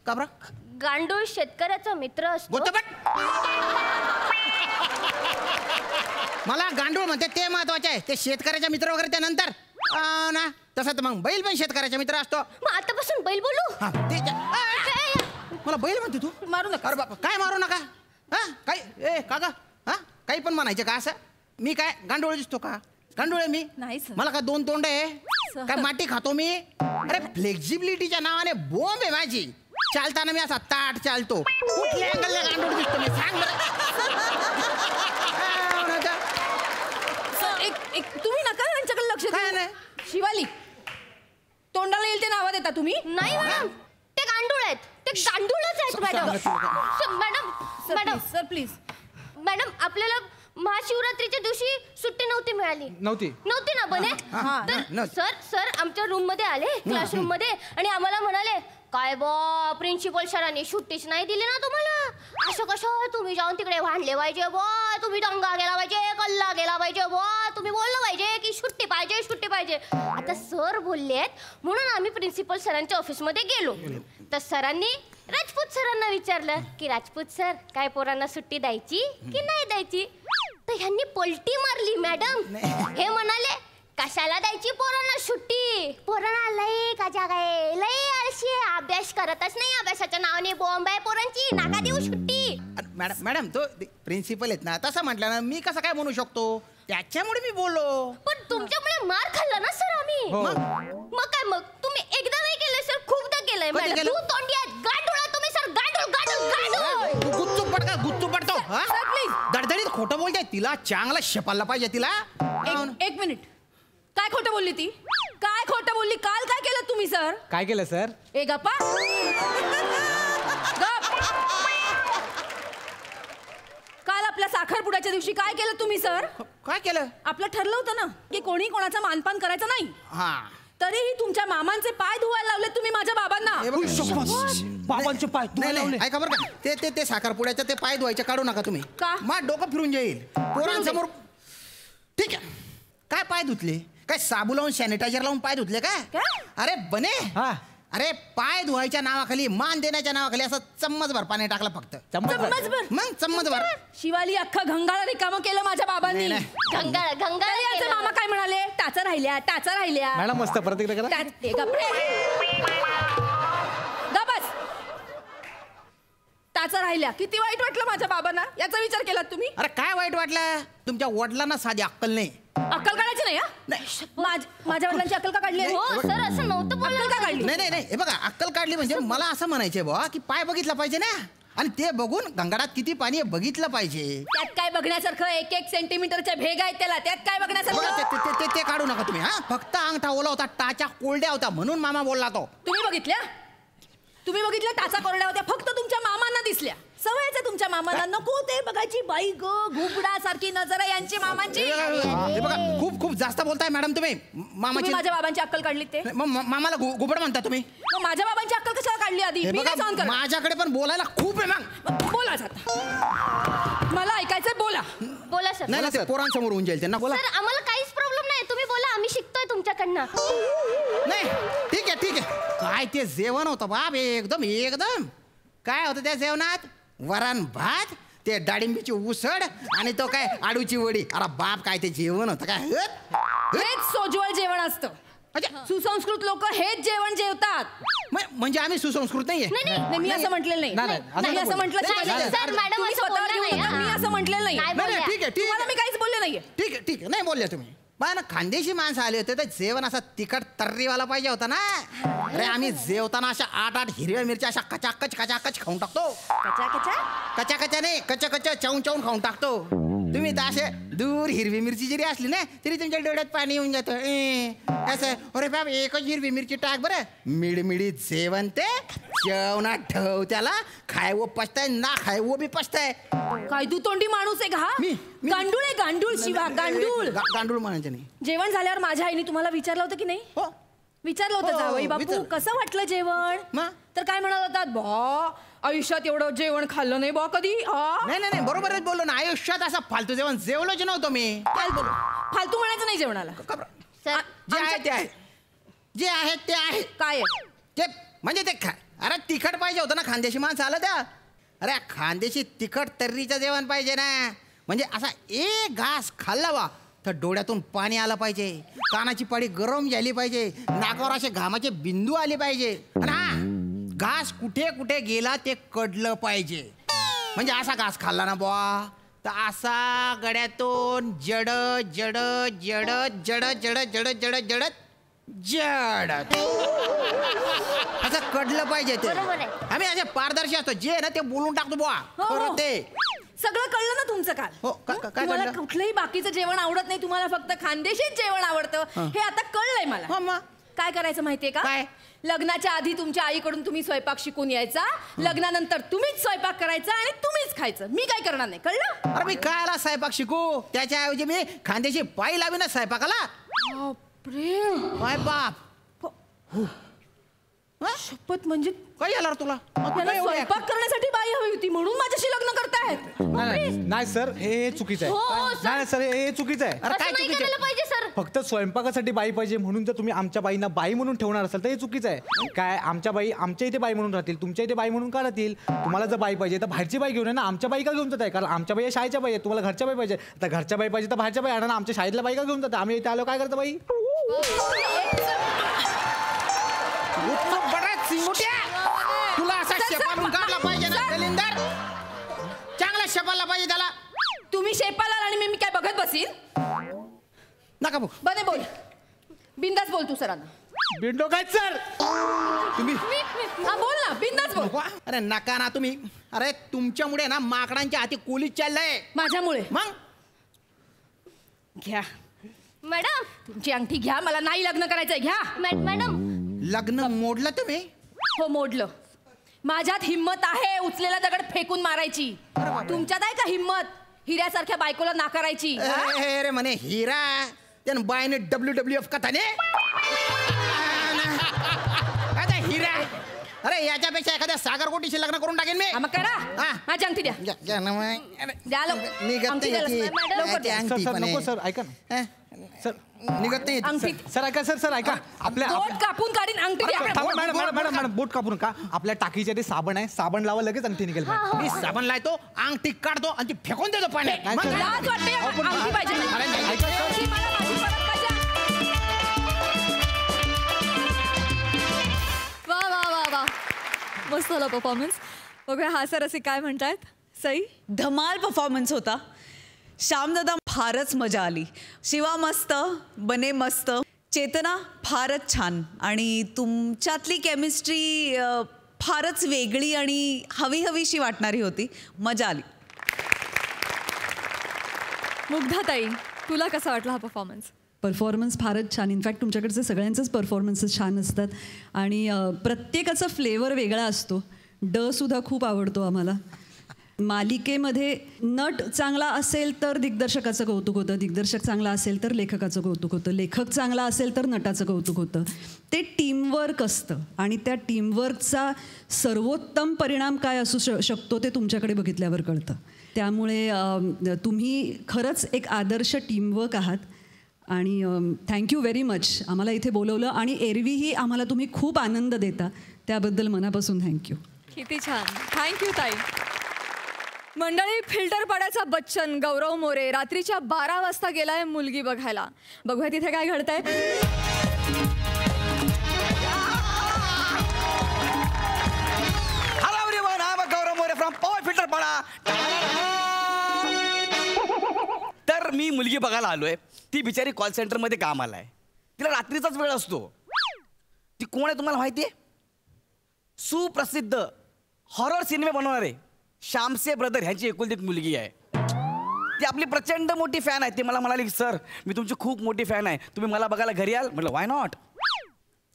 का बरं? गांडूळ शेतकऱ्याचा मित्र असतो. गोतबट. मला गांडूळ म्हणते ते महत्वाचे आहे. ते शेतकऱ्याचा मित्र वगैरे त्यानंतर ना. तसं तर मग बैल पण शेतकऱ्याचा मित्र असतो. मग आतापासून बैल बोलू? हा, मला बैल म्हणते तू? मारू नका. अरे बाबा काय मारू नका. हा काय ए काका हा काही पण म्हणायचं का असं? मी काय गांडोळ दिसतो का? गांडोळ आहे मी? नाही सर. मला का 2 तोंड आहे? सर. काय माती खातो मी? अरे फ्लेक्झिबिलिटीच्या नावाने बॉम्ब आहे माझी. चालताना मी असा ताट चालतो. कुठल्या अँगलला गांडोळ दिसतो मी सांग बरं. सर, एक तुम्ही नका यांच्याकडे लक्ष काय देऊ. नाही. शिवाली, तोंडाला येईल ते नावं देता तुम्ही? नाही मॅडम, ते गांडूळ आहेत. ते गांडूळच आहेत madam. Madam madam sir please. Madam आपल्याला महाशिवरात्रीच्या दिवशी सुट्टी नव्हती मिळाली. नव्हती ना बने. हा, तर नव्हती. सर आमच्या रूम मध्ये आले, क्लासरूम मध्ये, आणि आम्हाला म्हणाले काय बा प्रिन्सिपल सरांनी सुट्टीच नाही दिली ना तुम्हाला. असं कसं तुम्ही जाऊन तिकडे भांडले पाहिजे बा, तुम्ही दंगा गेला पाहिजे, कल्ला गेला पाहिजे बा, तुम्ही बोललं पाहिजे की सुट्टी पाहिजे सुट्टी पाहिजे. आता सर बोललेत म्हणून आम्ही प्रिन्सिपल सरांच्या ऑफिसमध्ये गेलो. तर सरांनी राजपूत सरांना विचारलं की राजपूत सर काय पोरांना सुट्टी द्यायची की नाही द्यायची. तर ह्यांनी पलटी मारली मॅडम. हे म्हणाले कशाला द्यायची पोरांना सुट्टी, पोरांना लय काजा काय लय आळशी आहे, अभ्यास करतच नाही, अभ्यासाच्या नावाने बॉम्ब आहे पोरांची, नाका देऊ सुट्टी. मॅडम तो प्रिन्सिपल आहेत ना, तसं म्हटलं ना मी कसं काय म्हणू शकतो? त्याच्यामुळे मी बोललो. पण तुमच्यामुळे मार खाल्ला ना सर आम्ही. मग काय मग तुम्ही एकदा नाही केलंय सर, खूपदा केलंय कधी मॅडम. केलं? तू तोंडी आहेत, गांडूळ आहे तुम्ही सर, गांडूळ गांडूळ गांडूळ. गुच्चू पडका गुच्चू पडतो. हा? Sir please. दडदडीत खोटं बोलते. तिला चांगला शपाला पाहिजे तिला. एक मिनिट. काय खोटं बोलली ती? काय खोटं बोलली? काल काय केलं तुम्ही सर? काय केलं सर? ए गप्पा. गप. काल आपल्या साखरपुड्याच्या दिवशी काय केलं तुम्ही सर? काय केलं? आपलं ठरलं होतं ना की कोणी कोणाचा मानपान करायचं नाही. हा तरीही तुमच्या मामांचे पाय धुवायला लावले तुम्ही माझ्या बाबांना. हे बघ, बाबांचे पाय नाही लावले. नाही ऐका बरं का, ते साखरपुड्याचं ते पाय धुवायचे काढू नका तुम्ही. का? मग डोकं फिरून जाईल पोरांसमोर. ठीक आहे. काय पाय धुतले? काय साबू लावून सॅनिटायझर लावून पाय धुतले काय? अरे बने. हा. अरे पाय धुवायच्या नावाखाली, मान देण्याच्या नावाखाली असं चम्मचभर पाणी टाकलं फक्त. चम्मचभर? मग चम्मचभर. शिवाली अख्खा घंगाळा रिकामं केलं माझ्या बाबांनी. नाही, गंगाळ गंगाळ तरी यांचे मामा काय म्हणाले? टाचा राहिल्या, टाचा राहिल्या. मॅडम मस्त परत एकदा करा. ते गबस. टाचा राहिल्या. किती वाईट वाटलं माझ्या बाबांना, याचा विचार केलात तुम्ही? अरे काय वाईट वाटलं? तुमच्या वडिलांना साधी अक्कल नाही. अक्कल काढायची नाही. माझ्या वडिलांची अक्कल का काढली? हो सर असं नव्हतं बोललं. अक्कल का काढली? नाही हे बघा अक्कल काढली म्हणजे मला असं म्हणायचंय बुवा की पाय बघितला पाहिजे ना, आणि ते बघून गंगाडात किती पाणी आहे बघितलं पाहिजे. त्यात काय बघण्यासारखं? 1-1 सेंटीमीटरच्या भेग आहेत त्याला, त्यात काय बघा बघण्यासारखं? ते काढू नका तुम्ही. हा फक्त अंगठा ओला होता, टाच्या कोरड्या होता म्हणून मामा बोलला तो. तुम्ही बघितल्या? टाचा कोरड्या होत्या, फक्त तुमच्या मामांना दिसल्या. सवयच तुमच्या मामांना. नको ते बघायची बाई ग, घुबडा सारखी नजर आहे यांची मामांची. हे बघा खूप जास्त बोलताय मॅडम तुम्ही. तुम्ही माझ्या बाबांची अक्कल काढली ते? मामाला गुबड म्हणता तुम्ही? मग माझ्या बाबांची अक्कल कशाला काढली आधी? हे मी बघा, नाही सहन करत. माझ्याकडे पण बोलायला खूप आहे. मग बोला आता. मला ऐकायचंय, बोला. बोला सर. नाही ते पोरांसमोर होऊन जाईल त्यांना. बोला. सर आम्हाला काहीच प्रॉब्लेम नाही, तुम्ही बोला, आम्ही शिकतोय तुमच्याकडनं. नाही ठीक आहे. काय ते जेवण होतं बाप, एकदम काय होतं त्या जेवणात? वरण भात, ते डाळिंबीची उसळ आणि तो काय आडूची वडी. अरे बाप, काय ते जेवण होतं काय? हेच सोज्वळ जेवण असतं. अच्छा, सुसंस्कृत लोक हेच जेवण जेवतात. म्हणजे आम्ही सुसंस्कृत नाहीये? नाही, मी असं म्हटलेलं नाही. मी असं म्हटलं सर, मॅडम, तुम्ही असं स्वतःवर बोलणं घेऊन नाही, नका. मी असं म्हटलेलं नाही. नाही नाही, ठीक आहे, ठीक तुम्हाला आहे. मी काहीच बोलले नाहीये. ठीक आहे, नाही बोलले तुम्ही. बघा ना, खानदेशी माणसं आले होते तर जेवण असा तिखट तर्रीवाला पाहिजे होता ना. अरे आम्ही जेवताना अशा 8 हिरव्या मिरच्या अशा कचाकच खाऊन टाकतो. कचा नाही, कच्चा चावून चावून खाऊन टाकतो. तुम्ही तर असे दूर हिरवी मिरची जरी असली ना तरी तुमच्या डोळ्यात पाणी येऊन जातं. असं अरे बाप, एकच हिरवी मिरची टाक बरं. मिडमिडी जेवण ते जेवणात ठेव त्याला. खाय वो पचताय ना, खाय वो बी पचताय. काय तू तोंडी माणूस आहे का हा? मी- गांडूळ आहे, गांडूळ शिवा, गांडूळ. गांडूळ म्हणायचं नाही. जेवण झाल्यावर माझ्या आईने तुम्हाला विचारलं होतं की नाही? हो, विचारलं होतं हो, जावई बापू विचारलं. कसं वाटलं जेवण? मग? तर काय म्हणत होतात? बा आयुष्यात एवढं जेवण खाल्लं नाही बा कधी. नाही बरोबरच बोललो ना. आयुष्यात असं फालतू जेवण जेवलोच नव्हतो मी. काय बोलू? फालतू म्हणायचं नाही जेवणाला. सर, जे आहे ते आहे, जे आहे ते आहे. काय आहे? ते म्हणजे ते अरे तिखट पाहिजे होतं ना. खानदेशी माणसं आलं त्या. अरे खानदेशी तिखट तर्रीचं जेवण पाहिजे ना. म्हणजे असा एक घास खाल्ला बा तर डोळ्यातून पाणी आलं पाहिजे, कानाची पाडी गरम झाली पाहिजे, नाकावर असे घामाचे बिंदू आले पाहिजे. आणि हा घास कुठे कुठे गेला ते कळलं पाहिजे. म्हणजे असा घास खाल्ला ना बुवा तर असा गड्यातून जड जड जड जड जड जड जड जड जड असं कळलं पाहिजे ते. बरोबर आहे. आम्ही असे पारदर्शी असतो. जे ना ते बोलून टाकतो बुवा. हो, हो. खरं ते. सगळं कळलं ना तुमचं काल. हो, काय तुम्हाला कळलं? कुठलंही बाकीचं जेवण आवडत नाही, तुम्हाला फक्त खानदेशीच जेवण आवडतं हे आता कळलंय मला. हो मग. काय करायचं माहितीये का? काय? लग्नाच्या आधी तुमच्या आईकडून तुम्ही स्वयंपाक शिकून यायचा, लग्नानंतर तुम्हीच स्वयंपाक करायचा आणि तुम्हीच खायचं. मी काय करणार नाही, कळलं? अरे मी काय आला स्वयंपाक शिकू? त्याच्याऐवजी मी खानदेशी बाई लावी ना स्वयंपाकाला. काय बाप, शपथ, म्हणजे काय झालं रे तुला? त्याला स्वयंपाक करण्यासाठी बाई हवी होती म्हणून माझ्याशी लग्न करतायत. नाही सर, हे चुकीचं आहे. हो, सर. नाही सर, हे चुकीचं आहे. अरे काय असं नाही चुकीचं? करायला पाहिजे सर. फक्त स्वयंपाकासाठी बाई पाहिजे म्हणून जर तुम्ही आमच्या बाईंना बाई म्हणून ठेवणार असाल तर हे चुकीचं आहे. काय आमच्या बाई आमच्या इथे बाई म्हणून राहतील, तुमच्या इथे बाई म्हणून का राहतील? तुम्हाला जर बाई पाहिजे तर बाहेरची बाई घेऊन या ना. आमच्या बाई का घेऊन जात आहे? कारण आमच्या बाई शाळेच्या बाई आहे, तुम्हाला घरच्या बाई पाहिजे तर घरच्या बाई पाहिजे तर बाहेरच्या बाई आणा ना. आमच्या शाळेतल्या बाई का घेऊन जातात? आम्ही इथे आलो काय करतो बाई? तुला असा शेपालून काढला पाहिजे ना दलिंदर. चांगला शेपाला पाहिजे त्याला. तुम्ही शेपाला आणि मी काय बघत बसीन? नका बघ. बने बोल, बिंदास बोल तू सरांना. बिंडो काय सर? तुम्ही हा बोल ना, बिंदास बोल. नको. अरे नका ना तुम्ही. अरे तुमच्यामुळे ना माकडांच्या हाती कोलीच चाललंय. माझ्यामुळे. मग घ्या मॅडम, तुमची अंगठी घ्या, मला नाही लग्न करायचंय. घ्या. मॅडम, लग्न मोडलं तुम्ही? हो, मोडलं. माझ्यात हिम्मत आहे उचलेला दगड फेकून मारायची. तुमच्यात आहे का हिम्मत हिऱ्यासारख्या बायकोला नाकारायची? अरे म्हणे हिरा त्यानं बायने WWF कथाने आता हिरा. अरे याच्यापेक्षा एखाद्या सागरकोटीशी लग्न करून टाकेन मी. हा, मग करा. हा. माझी अंगठी द्या. द्या ना मग. द्या लवकर. निघत अंगठी द्या नाही लवकर. लवकर द्या. सर सर नको सर, ऐका ना सर. निघत नाही अंगठी. सर ऐका सर ऐका. आपल्या बोट कापून काढीन, अंगठी द्या. थांबा, मॅडम बोट कापू नका. आपल्या टाकीच्या ते साबण आहे, साबण लावा लगेच अंगठी निघेल. मी साबण लायतो, अंगठी काढतो आणि ती फेकून देतो पाण्यात. नाही, मग सर. काय? लाज वाटते, अंगठी पाहिजे. अरे नाही. अंगठी मला माझी परत पाहिजे. वा वा वा वा, मस्त झाला परफॉर्मन्स. बघूया हा सर असे काय म्हणतायत. सई, धमाल परफॉर्मन्स होता. श्यामदादा फारच मजा आली. शिवा मस्त, बने मस्त, चेतना फारच छान आणि तुमच्यातली केमिस्ट्री फारच वेगळी आणि हवीशी वाटणारी होती. मजा आली. मुग्धाताई, तुला कसा वाटला हा परफॉर्मन्स? परफॉर्मन्स फारच छान. इनफॅक्ट तुमच्याकडचे सगळ्यांचेच परफॉर्मन्सेस छान असतात आणि प्रत्येकाचा फ्लेवर वेगळा असतो. सुद्धा खूप आवडतो आम्हाला. मालिकेमध्ये नट चांगला असेल तर दिग्दर्शकाचं कौतुक होतं, दिग्दर्शक चांगला असेल तर लेखकाचं कौतुक होतं, लेखक चांगला असेल तर नटाचं कौतुक होतं. ते टीमवर्क असतं आणि त्या टीमवर्कचा सर्वोत्तम परिणाम काय असू शकतो ते तुमच्याकडे बघितल्यावर कळतं. त्यामुळे तुम्ही खरंच एक आदर्श टीमवर्क आहात आणि थँक्यू व्हेरी मच. आम्हाला इथे बोलवलं आणि एरवीही आम्हाला तुम्ही खूप आनंद देता, त्याबद्दल मनापासून थँक्यू. किती छान. थँक्यू ताई. मंडळी, फिल्टर पाड्याचा बच्चन गौरव मोरे रात्रीच्या 12 वाजता गेलाय मुलगी बघायला. बघूया तिथे काय घडतंय. Hello everyone, I am Gaurav More from power filter Pada. तर मी मुलगी बघायला आलोय. ती बिचारी कॉल सेंटरमध्ये कामाला आहे. तिला रात्रीचाच वेळ असतो. ती कोण आहे तुम्हाला माहिती आहे? सुप्रसिद्ध हॉरर सिनेमे बनवणारे श्यामसे ब्रदर ह्यांची एकुलती मुलगी आहे. ती आपली प्रचंड मोठी फॅन आहे. ती मला म्हणाली, सर मी तुमची खूप मोठी फॅन आहे, तुम्ही मला बघायला घरी याल? म्हटलं वाय नॉट.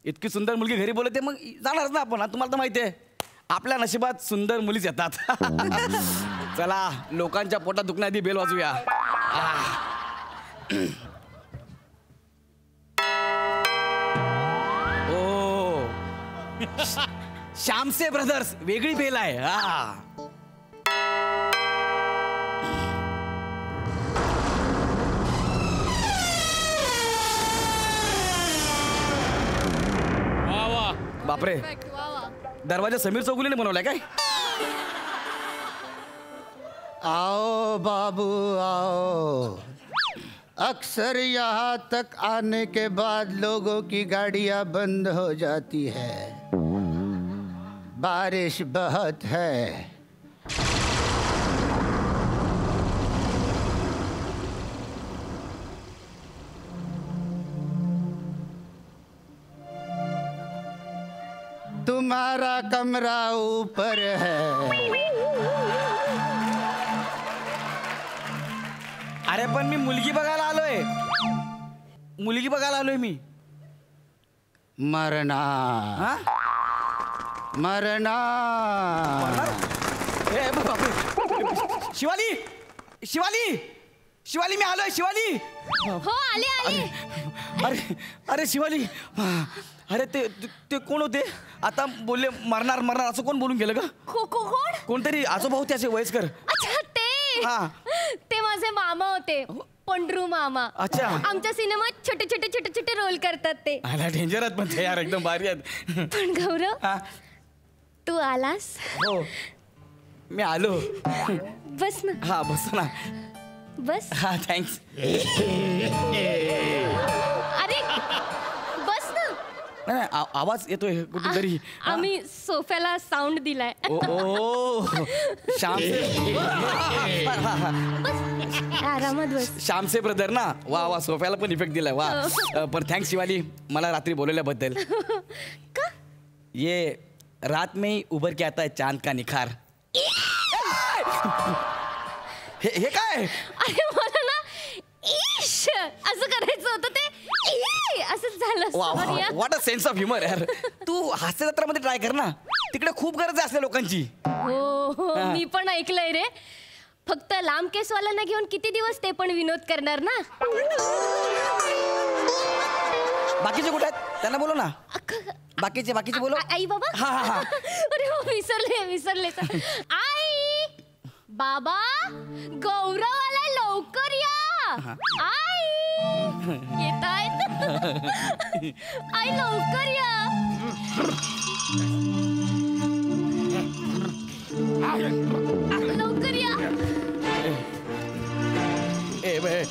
इतकी सुंदर मुलगी घरी बोलते, मग जाणारच ना आपण. तुम्हाला तर माहिती आहे आपल्या नशिबात सुंदर मुलीच येतात. चला लोकांच्या पोटात दुखण्याआधी बेल वाजूया. ओ श्यामसे ब्रदर्स, वेगळी बेल आहे. बापरे, दरवाजा समीर चौगुलेने बनवलाय काय? आओ बाबू आओ. अक्सर यहाँ तक आने के बाद लोगों की गाड़ियाँ बंद हो जाती है. बारिश बहुत है. तुम्हारा कमरा ऊपर है. अरे पण मी मुलगी बघायला आलोय. मुलगी बघायला आलोय मी. मरना मरना. शिवाली शिवाली शिवाली, मी आलोय. शिवाली. हो आले आले. अरे अरे शिवाली, अरे ते ते कोण होते? आता बोलले मरणार मरणार, असं कोण बोलून गेलं का? कोण? कोणतरी आजोबा होते असे वयस्कर. अच्छा ते. हा. ते माझे मामा होते, पंडरू मामा. अच्छा. आमच्या सिनेमात छोटे छोटे छोटे छोटे रोल करतात ते. आला डेंजर आहेत पण ते यार, एकदम भारी आहेत. पण गौरव, तू आलास? हो मी आलो. बस ना. हा बस ना. बस. हा थँक्स. अरे बस ना. नाही आवाज येतोय कुठेतरी. आम्ही सोफ्याला साऊंड दिलाय. ओ श्याम, आरामात बस. श्यामसे ब्रदर ना. वा वा, सोफ्याला पण इफेक्ट दिलाय. वा पण थँक्स शिवाली, मला रात्री बोलवल्याबद्दल. का? ये रात में ही उभर के आता है चांद का निखार. हे काय? अरे मला ना इश असं करायचं होतं, ते असंच झालं. What a sense of humour यार. तू हास्य जत्रामध्ये ट्राय कर ना, तिकडे खूप गरज आहे असल्या लोकांची. हो मी पण ऐकलंय रे. फक्त लांब केसवाल्यांना घेऊन किती दिवस ते पण विनोद करणार ना. बाकीचे कुठे आहेत? त्यांना बोलव ना. बाकीचे बोलव. आई बाबा. अरे हो, विसरले. आई बाबा, गौरव आलाय, लवकर या. आई येत आहेत. आई लवकर या. लवकर या. ए बे.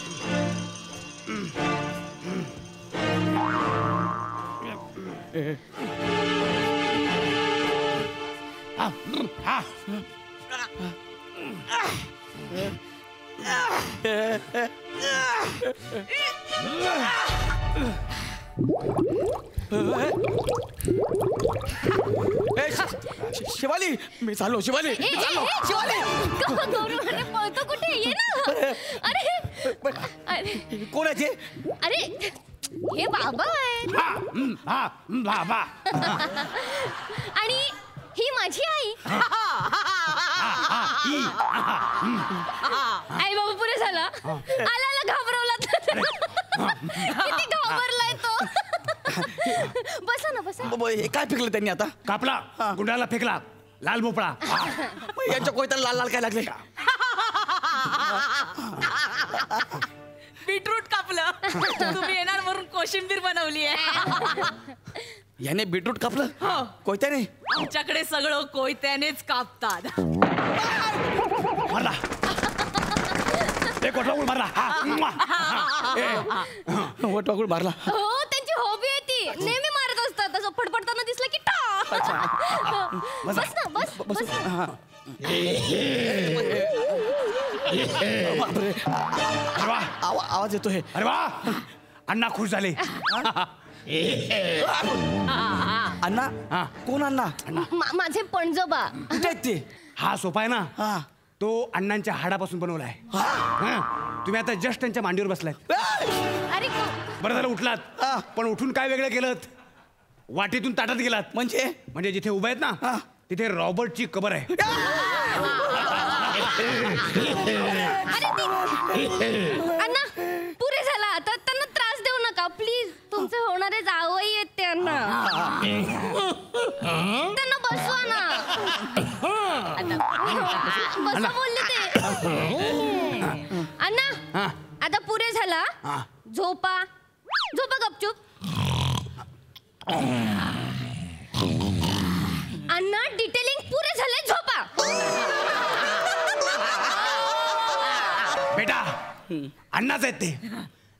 शिवाली, मी चाललो. शिवाली, शिवाली. अरे पळतो कुठे? ये ना. अरे कोण आहे ते? अरे हे बाबा आहेत. बाबा. आणि ही माझी आई. आई बाबा पुरे झाला. आला घाबरवला. किती घाबरलाय तो. बसा ना बसा. हे काय फेकलं त्यांनी आता? कापला, गुंडाला फेकला, लाल भोपळा. यांच्या कोयत्याला लाल लाल काय लागले? बीटरूट कापलं. तुम्ही येणार म्हणून कोशिंबीर बनवली आहे. याने बीटरूट कापलं कोयत्याने? आमच्याकडे सगळं कोयत्यानेच कापतात. मारला एक वटवागुळ मारला. वटवागुळ मारला. हो त्यांची हॉबी आहे ती. नेहमी मारत असतात. असं फडफडताना दिसलं की टा. बस ना बस बस ना. बापरे. अरे वा, आवाज येतोय. अरे वा, अण्णा खुश झाले. अण्णा. कोण अण्णा? माझे पणजोबा. कुठे आहेत ते? हा सोपा आहे ना, तो अण्णांच्या हाडापासून बनवलाय. तुम्ही आता जस्ट त्यांच्या मांडीवर बसलाय. अरे बरं झालं उठलात. पण उठून काय वेगळं केलं? वाटेतून ताटात गेलात. म्हणजे जिथे उभे आहेत ना तिथे रॉबर्टची कबर आहे. अण्णा पुरे झाला. आता त्यांना त्रास देऊ नका प्लीज. तुमचे होणारे जावई आहेत त्यांना. त्यांना बसवा ना. बसवा बोलले ते. अण्णा आता पुरे झाला. झोपा झोपा गपचूप. अण्णा डिटेलिंग पुरे झाले. झोपा. बेटा अण्णाच आहेत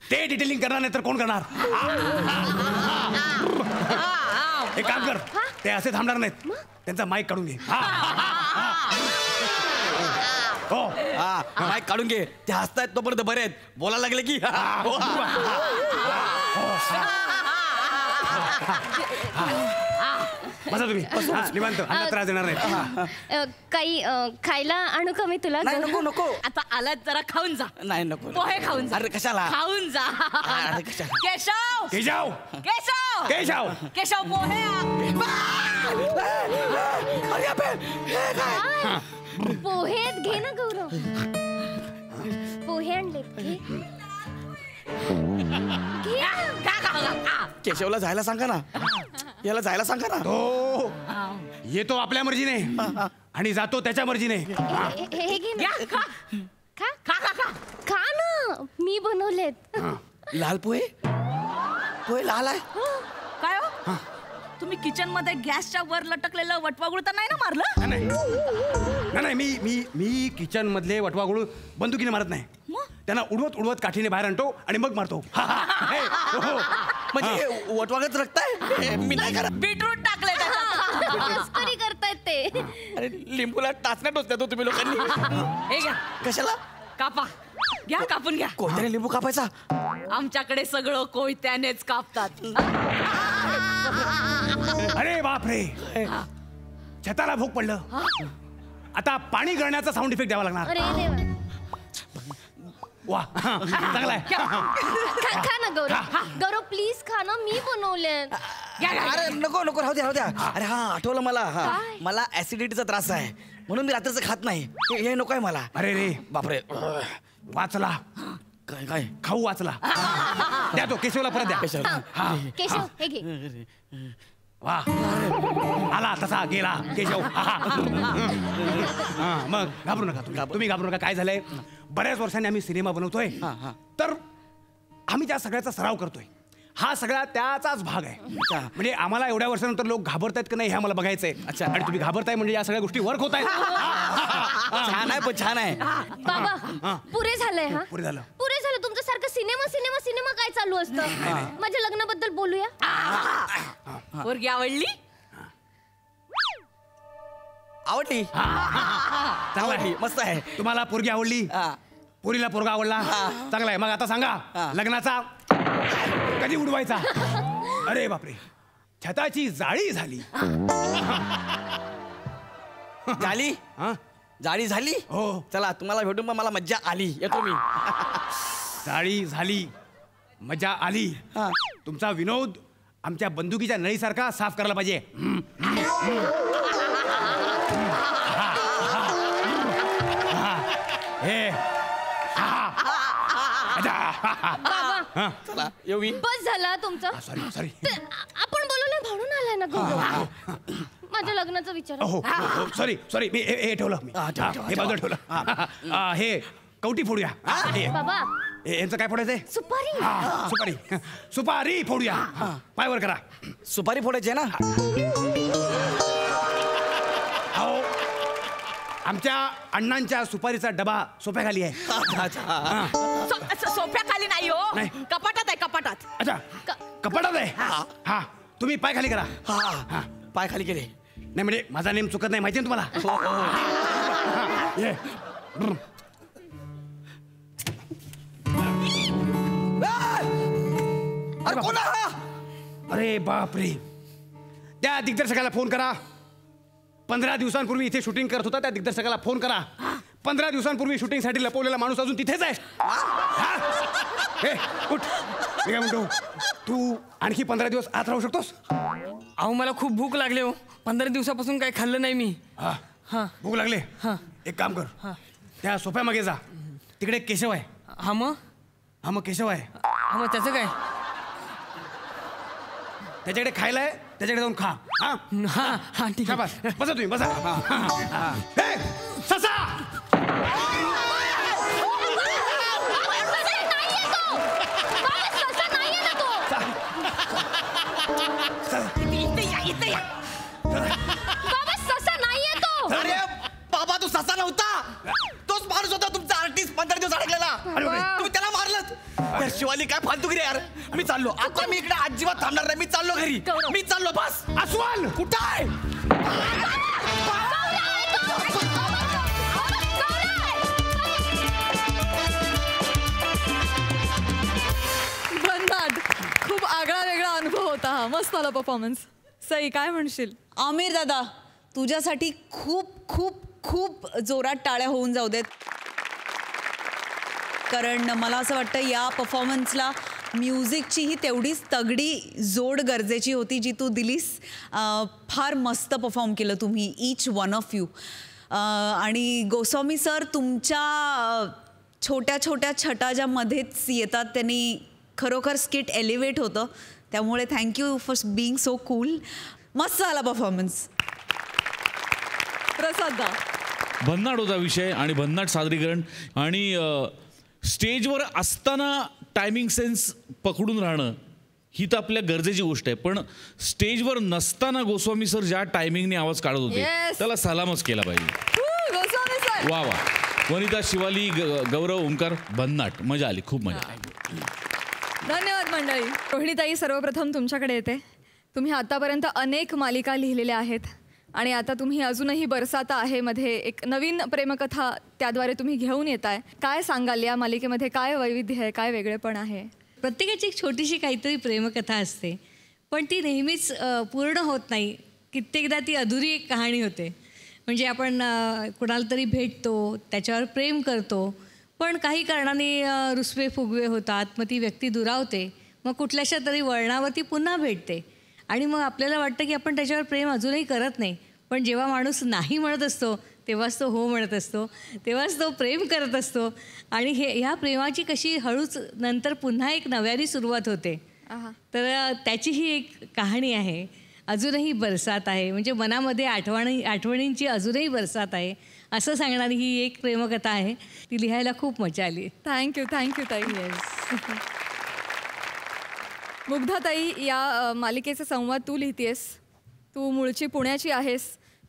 ते डिटेलिंग करणार नाही तर कोण करणार? एक काम कर, ते असे थांबणार नाहीत. त्यांचा माईक काढून घे. हो माईक काढून घे. ते हसतायत तोपर्यंत बरे आहेत. बोलायला लागले की बसा तुम्ही. निवांत. अण्णा त्रास देणार नाही. काही खायला आणू का मी तुला? नाही नको नको. आता आलात जरा खाऊन जा. नाही नको. पोहे खाऊन जा. अरे कशाला? खाऊन जा. अरे कशाला? केशव केशव केशव केशव केशव पोहे पोहेत घे ना गौरव. पोहे आणले. केशवला जायला सांगा ना. याला जायला सांगा ना. तो येतो आपल्या मर्जीने आणि जातो त्याच्या मर्जीने. हे घे ना. खा ना. मी बनवलेत. लाल पोहे. पोहे लाल आहे. काय हो तुम्ही किचन मध्ये गॅसच्या वर लटकलेलं वटवागुळ तर नाही ना मारलं? नाही मी किचन मधले वटवागुळ बंदुकीने मारत नाही. त्यांना उडवत उडवत काठीने बाहेर आणतो आणि मग मारतो. म्हणजे वटवागळच रक्ताय. मी नाही करत. बीटरूट टाकले मस्करी करतायत ते. अरे लिंबूला टाचण्या टोचण्यात हो तुम्ही लोकांनी. हे घ्या. कशाला? कापा. घ्या कापून घ्या. कोयत्याने लिंबू कापायचा? आमच्याकडे सगळं कोयत्यानेच कापतात. अरे बापरे, छताला भूक पडलं. आता पाणी गळण्याचा साऊंड इफेक्ट द्यावा लागणार. अरे देवा. वा चांगला आहे. खा ना गौरव. गौरव प्लीज खा ना. मी बनवले. अरे नको नको राहू द्या. अरे हा आठवलं मला. मला ऍसिडिटीचा त्रास आहे म्हणून मी रात्रीचं खात नाही. हे नको आहे मला. अरे रे बापरे. वाचला. काय काय खाऊ वाचला. द्या तो केशवला परत द्या. केशव हे घे. वा आला तसा गेला केशव. मग घाबरू नका तुम्ही घाबरू नका. काय झालंय, बऱ्याच वर्षांनी आम्ही सिनेमा बनवतोय तर आम्ही त्या सगळ्याचा सराव करतोय. हा सगळा त्याचाच भाग आहे. म्हणजे आम्हाला एवढ्या वर्षानंतर लोक घाबरतायत की नाही हे आम्हाला बघायचंय. अच्छा. आणि तुम्ही घाबरताय म्हणजे या सगळ्या गोष्टी वर्क होत आहेत. छान आहे पण छान आहे. बाबा पुरे झालंय. हा पुरे झालं. पुरे झालं. तुमचं सारखं सिनेमा सिनेमा सिनेमा काय चालू असतं? माझ्या लग्नाबद्दल बोलूया. पोरगी आवडली? आवडली. चांगला मस्त आहे. तुम्हाला पोरगी आवडली? पोरीला पोरगा आवडला? चांगला आहे. मग आता सांगा लग्नाचा कधी उडवायचा? अरे बापरे, छताची जाळी झाली. झाली? जाळी झाली? हो. चला तुम्हाला भेटून पण मला मज्जा आली. येतो मी. जाळी झाली, मजा आली. तुमचा विनोद आमच्या बंदुकीच्या नळीसारखा साफ करायला पाहिजे. चला येऊ मी. बस झाला तुमचं. सॉरी आपण बोलवलं म्हणून आलाय ना गौरव. माझ्या लग्नाचा विचार. हो सॉरी मी हे ठेवलं. हे बाजूला ठेवलं. हे कवटी फोडूया. बाबा यांचं काय फोडायचंय? सुपारी. सुपारी फोडूया. पायवर करा. सुपारी फोडायची ना. आमच्या अण्णांच्या सुपारीचा डबा सोफ्याखाली आहे. सोफ्याखाली नाही हो, नाही. कपाटात आहे, कपाटात. अच्छा कपाटात आहे. हा तुम्ही पाय खाली करा. हा पाय खाली केले. नाही म्हणजे माझा नेम चुकत नाही माहिती आहे ना तुम्हाला. ये. अरे कोण हा? अरे बापरे, त्या दिग्दर्शकाला फोन करा. 15 दिवसांपूर्वी इथे शूटिंग करत होता त्या दिग्दर्शकाला फोन करा. 15 दिवसांपूर्वी शूटिंगसाठी लपवलेला माणूस अजून तिथेच आहे. हे उठ, मी काय म्हणतो, तू आणखी 15 दिवस आत राहू शकतोस? अहो मला खूप भूक लागली हो, 15 दिवसापासून काही खाल्लं नाही मी. हा भूक लागले. एक काम कर, त्या सोफ्यामागे जा, तिकडे एक केशव आहे. हा मग केशव आहे. हा मग त्याचं काय? त्याच्याकडे खायला आहे, त्याच्याकडे जाऊन खा. हा ठीक आहे. बसा तुम्ही बसा. हे, ससा. अरे बाबा तू ससा नव्हता, तोच माणूस होता तुमचा आर्टिस्ट 15 दिवस अडकलेला. तुम्ही त्याला मारलं. शिवाली काय फालतूगिरी यार. मी चाललो आता, मी इकडे अजिबात थांबणार नाही. मी चाललो घरी, मी चाललो. बस अस्वल कुठं आहे? भन्नाट, खूप आगळा वेगळा अनुभव होता हा. मस्त आला परफॉर्मन्स. सई काय म्हणशील? आमिर दादा, तुझ्यासाठी खूप खूप खूप जोरात टाळ्या होऊन जाऊ देत, कारण मला असं वाटतं या परफॉर्मन्सला म्युझिकचीही तेवढीच तगडी जोड गरजेची होती जी तू दिलीस. फार मस्त परफॉर्म केलं तुम्ही, ईच वन ऑफ यू. आणि गोस्वामी सर, तुमच्या छोट्या छोट्या छटा ज्या मध्येच येतात त्यांनी खरोखर स्किट एलिव्हेट होतं. त्यामुळे thank you for being so cool. मस्त झाला परफॉर्मन्स. प्रसाद दा. भन्नाट होता विषय आणि भन्नाट सादरीकरण आणि स्टेजवर असताना टायमिंग सेन्स पकडून राहणं ही तर आपल्या गरजेची गोष्ट आहे, पण स्टेजवर नसताना गोस्वामी सर ज्या टायमिंगने आवाज काढत होते त्याला सलामच केला पाहिजे. वा वा. वनिता, शिवाली, गौरव, ओंकार, भन्नाट. मजा आली, खूप मजा आली. धन्यवाद मंडळी. रोहिणीताई, सर्वप्रथम तुमच्याकडे येते. तुम्ही आतापर्यंत अनेक मालिका लिहिलेल्या आहेत आणि आता तुम्ही अजूनही बरसाता आहे मध्ये एक नवीन प्रेमकथा त्याद्वारे तुम्ही घेऊन येताय. काय सांगाल या मालिकेमध्ये? काय वैविध्य आहे, काय वेगळेपण आहे? प्रत्येकाची एक छोटीशी काहीतरी प्रेमकथा असते, पण ती नेहमीच पूर्ण होत नाही. कित्येकदा ती अधुरी एक कहाणी होते. म्हणजे आपण कुणाला तरी भेटतो, त्याच्यावर प्रेम करतो, पण काही कारणाने रुसवे फुगवे होतात, मग ती व्यक्ती दुरावते, मग कुठल्याशा तरी वळणावरती पुन्हा भेटते आणि मग आपल्याला वाटतं की आपण त्याच्यावर प्रेम अजूनही करत नाही. पण जेव्हा माणूस नाही म्हणत असतो तेव्हाच तो हो म्हणत असतो, तेव्हाच तो प्रेम करत असतो आणि ह्या प्रेमाची कशी हळूच नंतर पुन्हा एक नव्याने सुरुवात होते. तर त्याची ही एक कहाणी आहे. अजूनही बरसात आहे, म्हणजे मनामध्ये आठवणींची अजूनही बरसात आहे असं सांगणारी ही एक प्रेमकथा आहे. ती लिहायला खूप मजा आली. थँक्यू ताई. मुग्धाताई, या मालिकेचा संवाद तू लिहितेस. तू मूळची पुण्याची आहेस.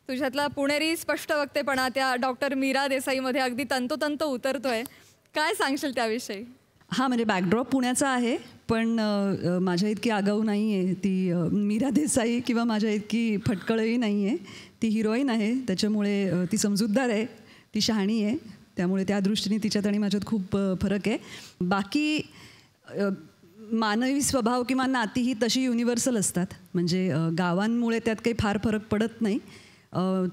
तुझ्यातला पुणेरी स्पष्ट वक्तेपणा त्या डॉक्टर मीरा देसाईमध्ये अगदी तंतोतंत उतरतोय. काय सांगशील त्याविषयी? हां, म्हणजे बॅकड्रॉप पुण्याचा आहे, पण माझ्या इतकी आगाऊ नाही आहे ती मीरा देसाई किंवा माझ्या इतकी फटकळही नाही आहे. ती हिरोईन आहे, त्याच्यामुळे ती समजूतदार आहे, ती शहाणी आहे, त्यामुळे त्या दृष्टीने तिच्यात आणि माझ्यात खूप फरक आहे. बाकी मानवी स्वभाव किंवा नाती ही तशी युनिव्हर्सल असतात, म्हणजे गावांमुळे त्यात काही फार फरक पडत नाही.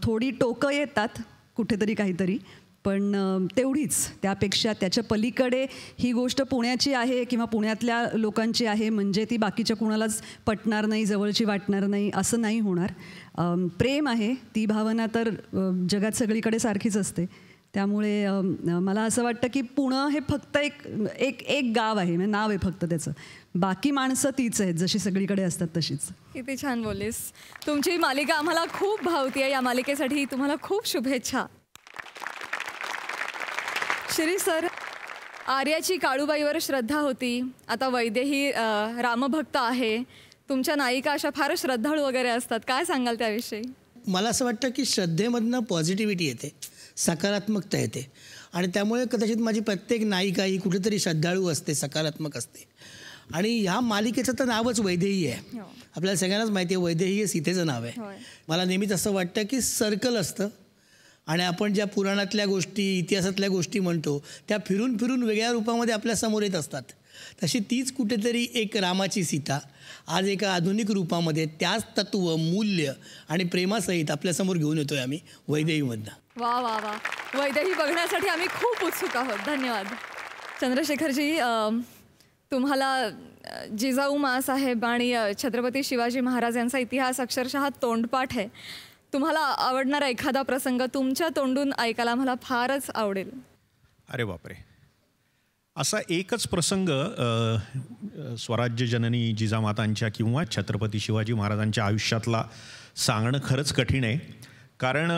थोडी टोकं येतात कुठेतरी काहीतरी, पण तेवढीच. त्यापेक्षा त्याच्या पलीकडे ही गोष्ट पुण्याची आहे किंवा पुण्यातल्या लोकांची आहे म्हणजे ती बाकीच्या कुणालाच पटणार नाही, जवळची वाटणार नाही, असं नाही होणार. प्रेम आहे, ती भावना तर जगात सगळीकडे सारखीच असते. त्यामुळे मला असं वाटतं की पुणं हे फक्त एक गाव आहे, म्हणजे नाव आहे फक्त त्याचं. बाकी माणसं तीच आहेत, जशी सगळीकडे असतात तशीच. किती छान बोललीस. तुमची मालिका आम्हाला खूप भावतीये. या मालिकेसाठी तुम्हाला खूप शुभेच्छा. शिरीष सर, आर्याची काळूबाईवर श्रद्धा होती, आता वैदेही रामभक्त आहे. तुमच्या नायिका अशा फार श्रद्धाळू वगैरे असतात, काय सांगाल त्याविषयी? मला असं वाटतं की श्रद्धेमधनं पॉझिटिव्हिटी येते. सकारात्मकता येते आणि त्यामुळे कदाचित माझी प्रत्येक नायिका ही कुठेतरी श्रद्धाळू असते, सकारात्मक असते. आणि ह्या मालिकेचं तर नावच वैदेही आहे. आपल्याला सगळ्यांनाच माहिती आहे वैदेही हे सीतेचं नाव आहे. मला नेहमीच असं वाटतं की सर्कल असतं आणि आपण ज्या पुराणातल्या गोष्टी, इतिहासातल्या गोष्टी म्हणतो त्या फिरून फिरून वेगळ्या रूपामध्ये आपल्यासमोर येत असतात. तशी तीच कुठेतरी एक रामाची सीता आज एका आधुनिक रूपामध्ये त्याच तत्व, मूल्य आणि प्रेमासहित आपल्यासमोर घेऊन येतोय आम्ही वैदेहीमधनं. वा वा वा, वैदेही बघण्यासाठी आम्ही खूप उत्सुक आहोत. धन्यवाद. चंद्रशेखरजी, तुम्हाला जिजाऊ माँसाहेब आणि छत्रपती शिवाजी महाराज यांचा इतिहास अक्षरशः तोंडपाठ आहे. तुम्हाला आवडणारा एखादा प्रसंग तुमच्या तोंडून ऐकायला मला फारच आवडेल. अरे बापरे, असा एकच प्रसंग स्वराज्य जननी जिजामातांच्या किंवा छत्रपती शिवाजी महाराजांच्या आयुष्यातला सांगणं खरंच कठीण आहे. कारण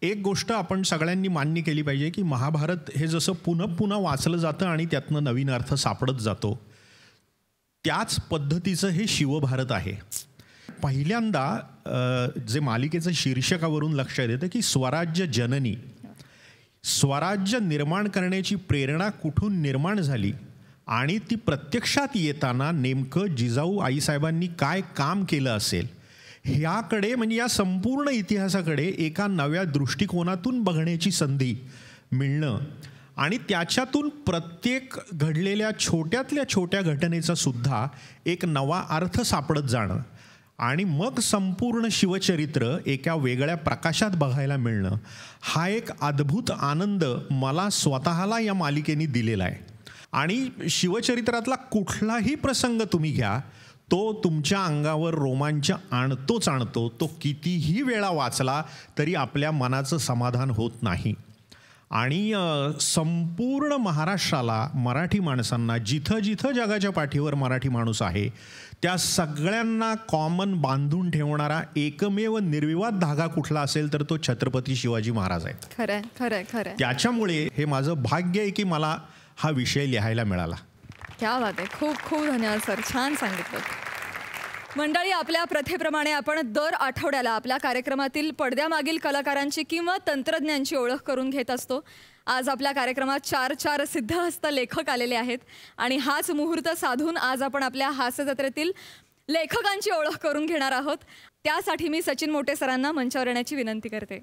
एक गोष्ट आपण सगळ्यांनी मान्य केली पाहिजे की महाभारत हे जसं पुन्हा पुन्हा वाचलं जातं आणि त्यातनं नवीन अर्थ सापडत जातो, त्याच पद्धतीचं हे शिवभारत आहे. पहिल्यांदा जे मालिकेचं शीर्षकावरून लक्षात येतं की स्वराज्य जननी, स्वराज्य निर्माण करण्याची प्रेरणा कुठून निर्माण झाली आणि ती प्रत्यक्षात येताना नेमकं जिजाऊ आईसाहेबांनी काय काम केलं असेल ह्याकडे, म्हणजे या संपूर्ण इतिहासाकडे एका नव्या दृष्टिकोनातून बघण्याची संधी मिळणं आणि त्याच्यातून प्रत्येक घडलेल्या छोट्यातल्या छोट्या घटनेचा सुद्धा एक नवा अर्थ सापडत जाणं आणि मग संपूर्ण शिवचरित्र एका वेगळ्या प्रकाशात बघायला मिळणं, हा एक अद्भुत आनंद मला स्वतःला या मालिकेने दिलेला आहे. आणि शिवचरित्रातला कुठलाही प्रसंग तुम्ही घ्या, तो तुमच्या अंगावर रोमांच आणतोच आणतो. तो कितीही वेळा वाचला तरी आपल्या मनाचं समाधान होत नाही. आणि संपूर्ण महाराष्ट्राला, मराठी माणसांना, जिथं जिथं जगाच्या पाठीवर मराठी माणूस आहे त्या सगळ्यांना कॉमन बांधून ठेवणारा एकमेव निर्विवाद धागा कुठला असेल तर तो छत्रपती शिवाजी महाराज आहेत. खरंय खरंय खरंय. त्याच्यामुळे हे माझं भाग्य आहे की मला हा विषय लिहायला मिळाला. क्या बात आहे. खूप खूप धन्यवाद सर, छान सांगितलं. मंडळी, आपल्या प्रथेप्रमाणे आपण दर आठवड्याला आपल्या कार्यक्रमातील पडद्यामागील कलाकारांची किंवा तंत्रज्ञांची ओळख करून घेत असतो. आज आपल्या कार्यक्रमात 4 सिद्धहस्त लेखक आलेले आहेत आणि हाच मुहूर्त साधून आज आपण आपल्या हास्य जत्रेतील लेखकांची ओळख करून घेणार आहोत. त्यासाठी मी सचिन मोटे सरांना मंचावर येण्याची विनंती करते.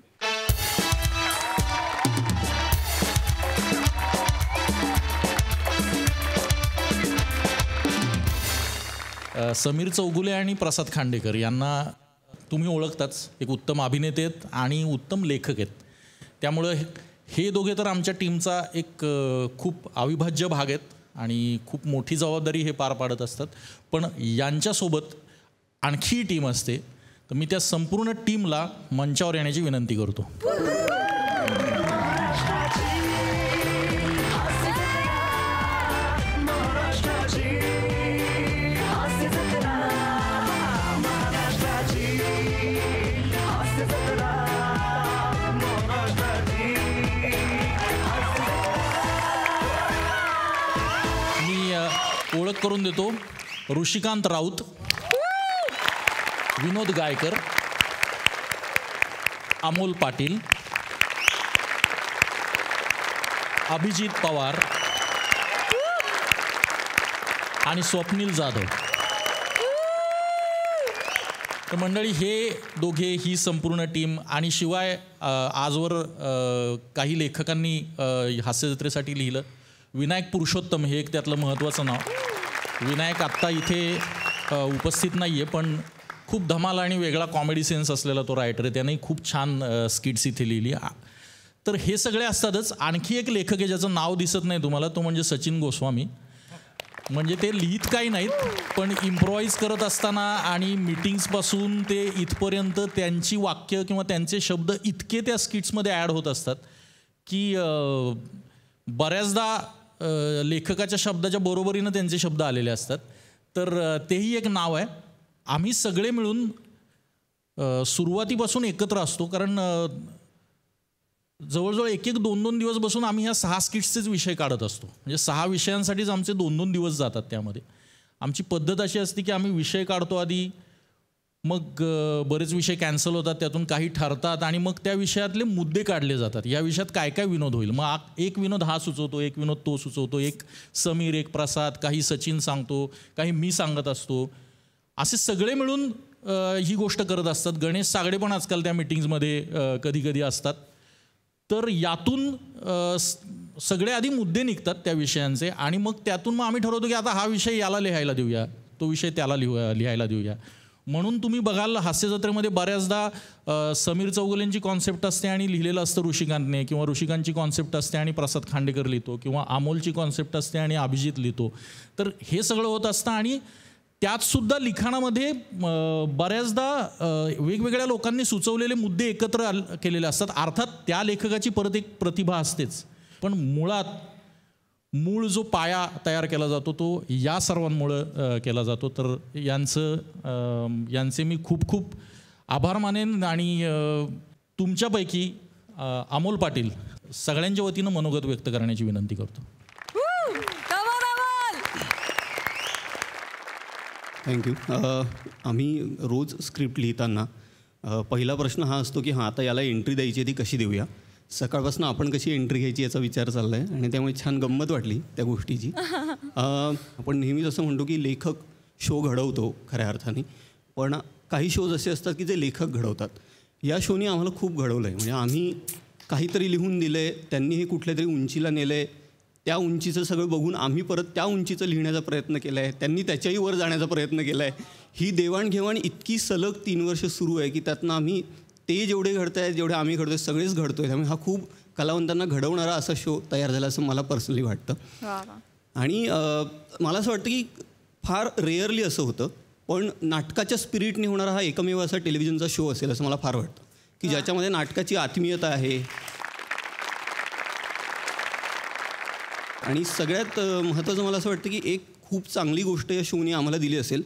समीर चौगुले आणि प्रसाद खांडेकर यांना तुम्ही ओळखताच, एक उत्तम अभिनेते आहेत आणि उत्तम लेखक आहेत. त्यामुळं हे दोघे तर आमच्या टीमचा एक खूप अविभाज्य भाग आहेत आणि खूप मोठी जबाबदारी हे पार पाडत असतात. पण यांच्यासोबत आणखी टीम असते, तर मी त्या संपूर्ण टीमला मंचावर येण्याची विनंती करतो. ओळख करून देतो. ऋषिकांत राऊत, विनोद गायकर, अमोल पाटील, अभिजित पवार आणि स्वप्नील जाधव. तर मंडळी, हे दोघे, ही संपूर्ण टीम आणि शिवाय आजवर काही लेखकांनी हास्यजत्रेसाठी लिहिलं. विनायक पुरुषोत्तम हे एक त्यातलं महत्त्वाचं नाव. विनायक आत्ता इथे उपस्थित नाही आहे, पण खूप धमाल आणि वेगळा कॉमेडी सेन्स असलेला तो रायटर आहे. त्याने खूप छान स्किट्स इथे लिहिली. तर हे सगळे असतातच. आणखी एक लेखक आहे ज्याचं नाव दिसत नाही तुम्हाला, तो म्हणजे सचिन गोस्वामी. म्हणजे ते लिहित काही नाहीत, पण इम्प्रोवाईज करत असताना आणि मीटिंग्सपासून ते इथपर्यंत त्यांची वाक्य किंवा त्यांचे शब्द इतके त्या स्किट्समध्ये ॲड होत असतात की बऱ्याचदा लेखकाच्या शब्दाच्या बरोबरीनं त्यांचे शब्द आलेले असतात. तर तेही एक नाव आहे. आम्ही सगळे मिळून सुरुवातीपासून एकत्र असतो, कारण जवळजवळ 1-2 दिवस बसून आम्ही ह्या 6 स्किट्सचेच विषय काढत असतो. म्हणजे 6 विषयांसाठीच आमचे 2-2 दिवस जातात. त्यामध्ये आमची पद्धत अशी असते की आम्ही विषय काढतो आधी, मग बरेच विषय कॅन्सल होतात, त्यातून काही ठरतात आणि मग त्या विषयातले मुद्दे काढले जातात. या विषयात काय काय विनोद होईल, मग एक विनोद हा सुचवतो, एक विनोद तो सुचवतो, एक समीर, एक प्रसाद, काही सचिन सांगतो, काही मी सांगत असतो, असे सगळे मिळून ही गोष्ट करत असतात. गणेश सागडे पण आजकाल त्या मिटिंग्समध्ये कधी कधी असतात. तर यातून सगळे आधी मुद्दे निघतात त्या विषयांचे आणि मग त्यातून मग आम्ही ठरवतो की आता हा विषय याला लिहायला देऊया, तो विषय त्याला लिहायला देऊया. म्हणून तुम्ही बघाल हास्य जत्रेमध्ये बऱ्याचदा समीर चौगुलेंची कॉन्सेप्ट असते आणि लिहिलेलं असतं ऋषिकांतने, किंवा ऋषिकांतची कॉन्सेप्ट असते आणि प्रसाद खांडेकर लिहितो, किंवा अमोलची कॉन्सेप्ट असते आणि अभिजित लिहितो. तर हे सगळं होत असतं आणि त्यातसुद्धा लिखाणामध्ये बऱ्याचदा वेगवेगळ्या लोकांनी सुचवलेले मुद्दे एकत्र केलेले असतात. अर्थात त्या लेखकाची परत एक प्रतिभा असतेच, पण मूळ जो पाया तयार केला जातो तो या सर्वांमुळं केला जातो. तर यांचे मी खूप खूप आभार मानेन आणि तुमच्यापैकी अमोल पाटील सगळ्यांच्या वतीनं मनोगत व्यक्त करण्याची विनंती करतो. थँक्यू. आम्ही रोज स्क्रिप्ट लिहिताना पहिला प्रश्न हा असतो की आता याला एंट्री द्यायची ती कशी देऊया. सकाळपासून आपण कशी एंट्री घ्यायची याचा विचार चालला आहे आणि त्यामुळे छान गंमत वाटली त्या गोष्टीची. आपण नेहमीच असं म्हणतो की लेखक शो घडवतो खऱ्या अर्थाने, पण काही शोज असे असतात की जे लेखक घडवतात. या शोनी आम्हाला खूप घडवलं आहे. म्हणजे आम्ही काहीतरी लिहून दिलं आहे, त्यांनी हे कुठल्या तरी उंचीला नेलं आहे, त्या उंचीचं सगळं बघून आम्ही परत त्या उंचीचं लिहिण्याचा प्रयत्न केला आहे, त्यांनी त्याच्याही वर जाण्याचा प्रयत्न केला आहे. ही देवाणघेवाण इतकी सलग 3 वर्ष सुरू आहे की त्यातनं आम्ही ते जेवढे घडत आहेत, जेवढे आम्ही घडतो सगळेच घडतो आहे. त्यामुळे हा खूप कलावंतांना घडवणारा असा शो तयार झाला असं मला पर्सनली वाटतं. आणि मला असं वाटतं की फार रेअरली असं होतं, पण नाटकाच्या स्पिरिटने होणारा हा एकमेव असा टेलिव्हिजनचा शो असेल असं मला फार वाटतं की ज्याच्यामध्ये नाटकाची आत्मीयता आहे. आणि सगळ्यात महत्त्वाचं मला असं वाटतं की एक खूप चांगली गोष्ट या शोनी आम्हाला दिली असेल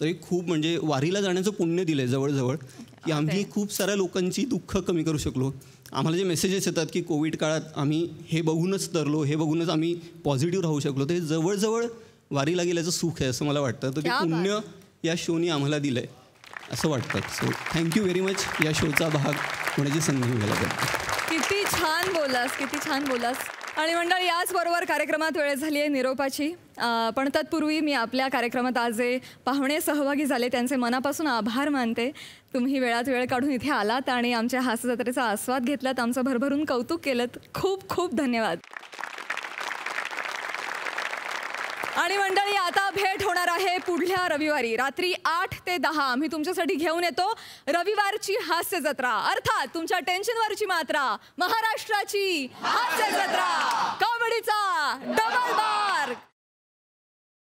तर एक खूप म्हणजे वारीला जाण्याचं पुण्य दिलं आहे जवळजवळ, की आम्ही खूप साऱ्या लोकांची दुःख कमी करू शकलो. आम्हाला जे मेसेजेस येतात की कोविड काळात आम्ही हे बघूनच तरलो, हे बघूनच आम्ही पॉझिटिव्ह राहू शकलो, ते जवळजवळ वारीला गेल्याचं सुख आहे असं मला वाटतं. तर ते पुण्य या शोनी आम्हाला दिलं आहे असं वाटतं. सो थँक्यू व्हेरी मच या शोचा भाग होण्याची संधी मिळाल्याबद्दल. किती छान बोलास, किती छान बोलास. आणि मंडळी, याचबरोबर कार्यक्रमात वेळ झाली आहे निरोपाची. पण तत्पूर्वी मी आपल्या कार्यक्रमात आज जे पाहुणे सहभागी झाले त्यांचे मनापासून आभार मानते. तुम्ही वेळात वेळ काढून इथे आलात आणि आमच्या हास्य जत्रेचा आस्वाद घेतलात, आमचं भरभरून कौतुक केलं. खूप खूप धन्यवाद. आणि मंडळी, आता भेट होणार आहे पुढल्या रविवारी रात्री 8 ते 10. आम्ही तुमच्यासाठी घेऊन येतो रविवारची हास्य जत्रा, अर्थात तुमच्या टेन्शनवरची मात्रा, महाराष्ट्राची हास्य जत्रा, कॉमेडीचा डबल बार.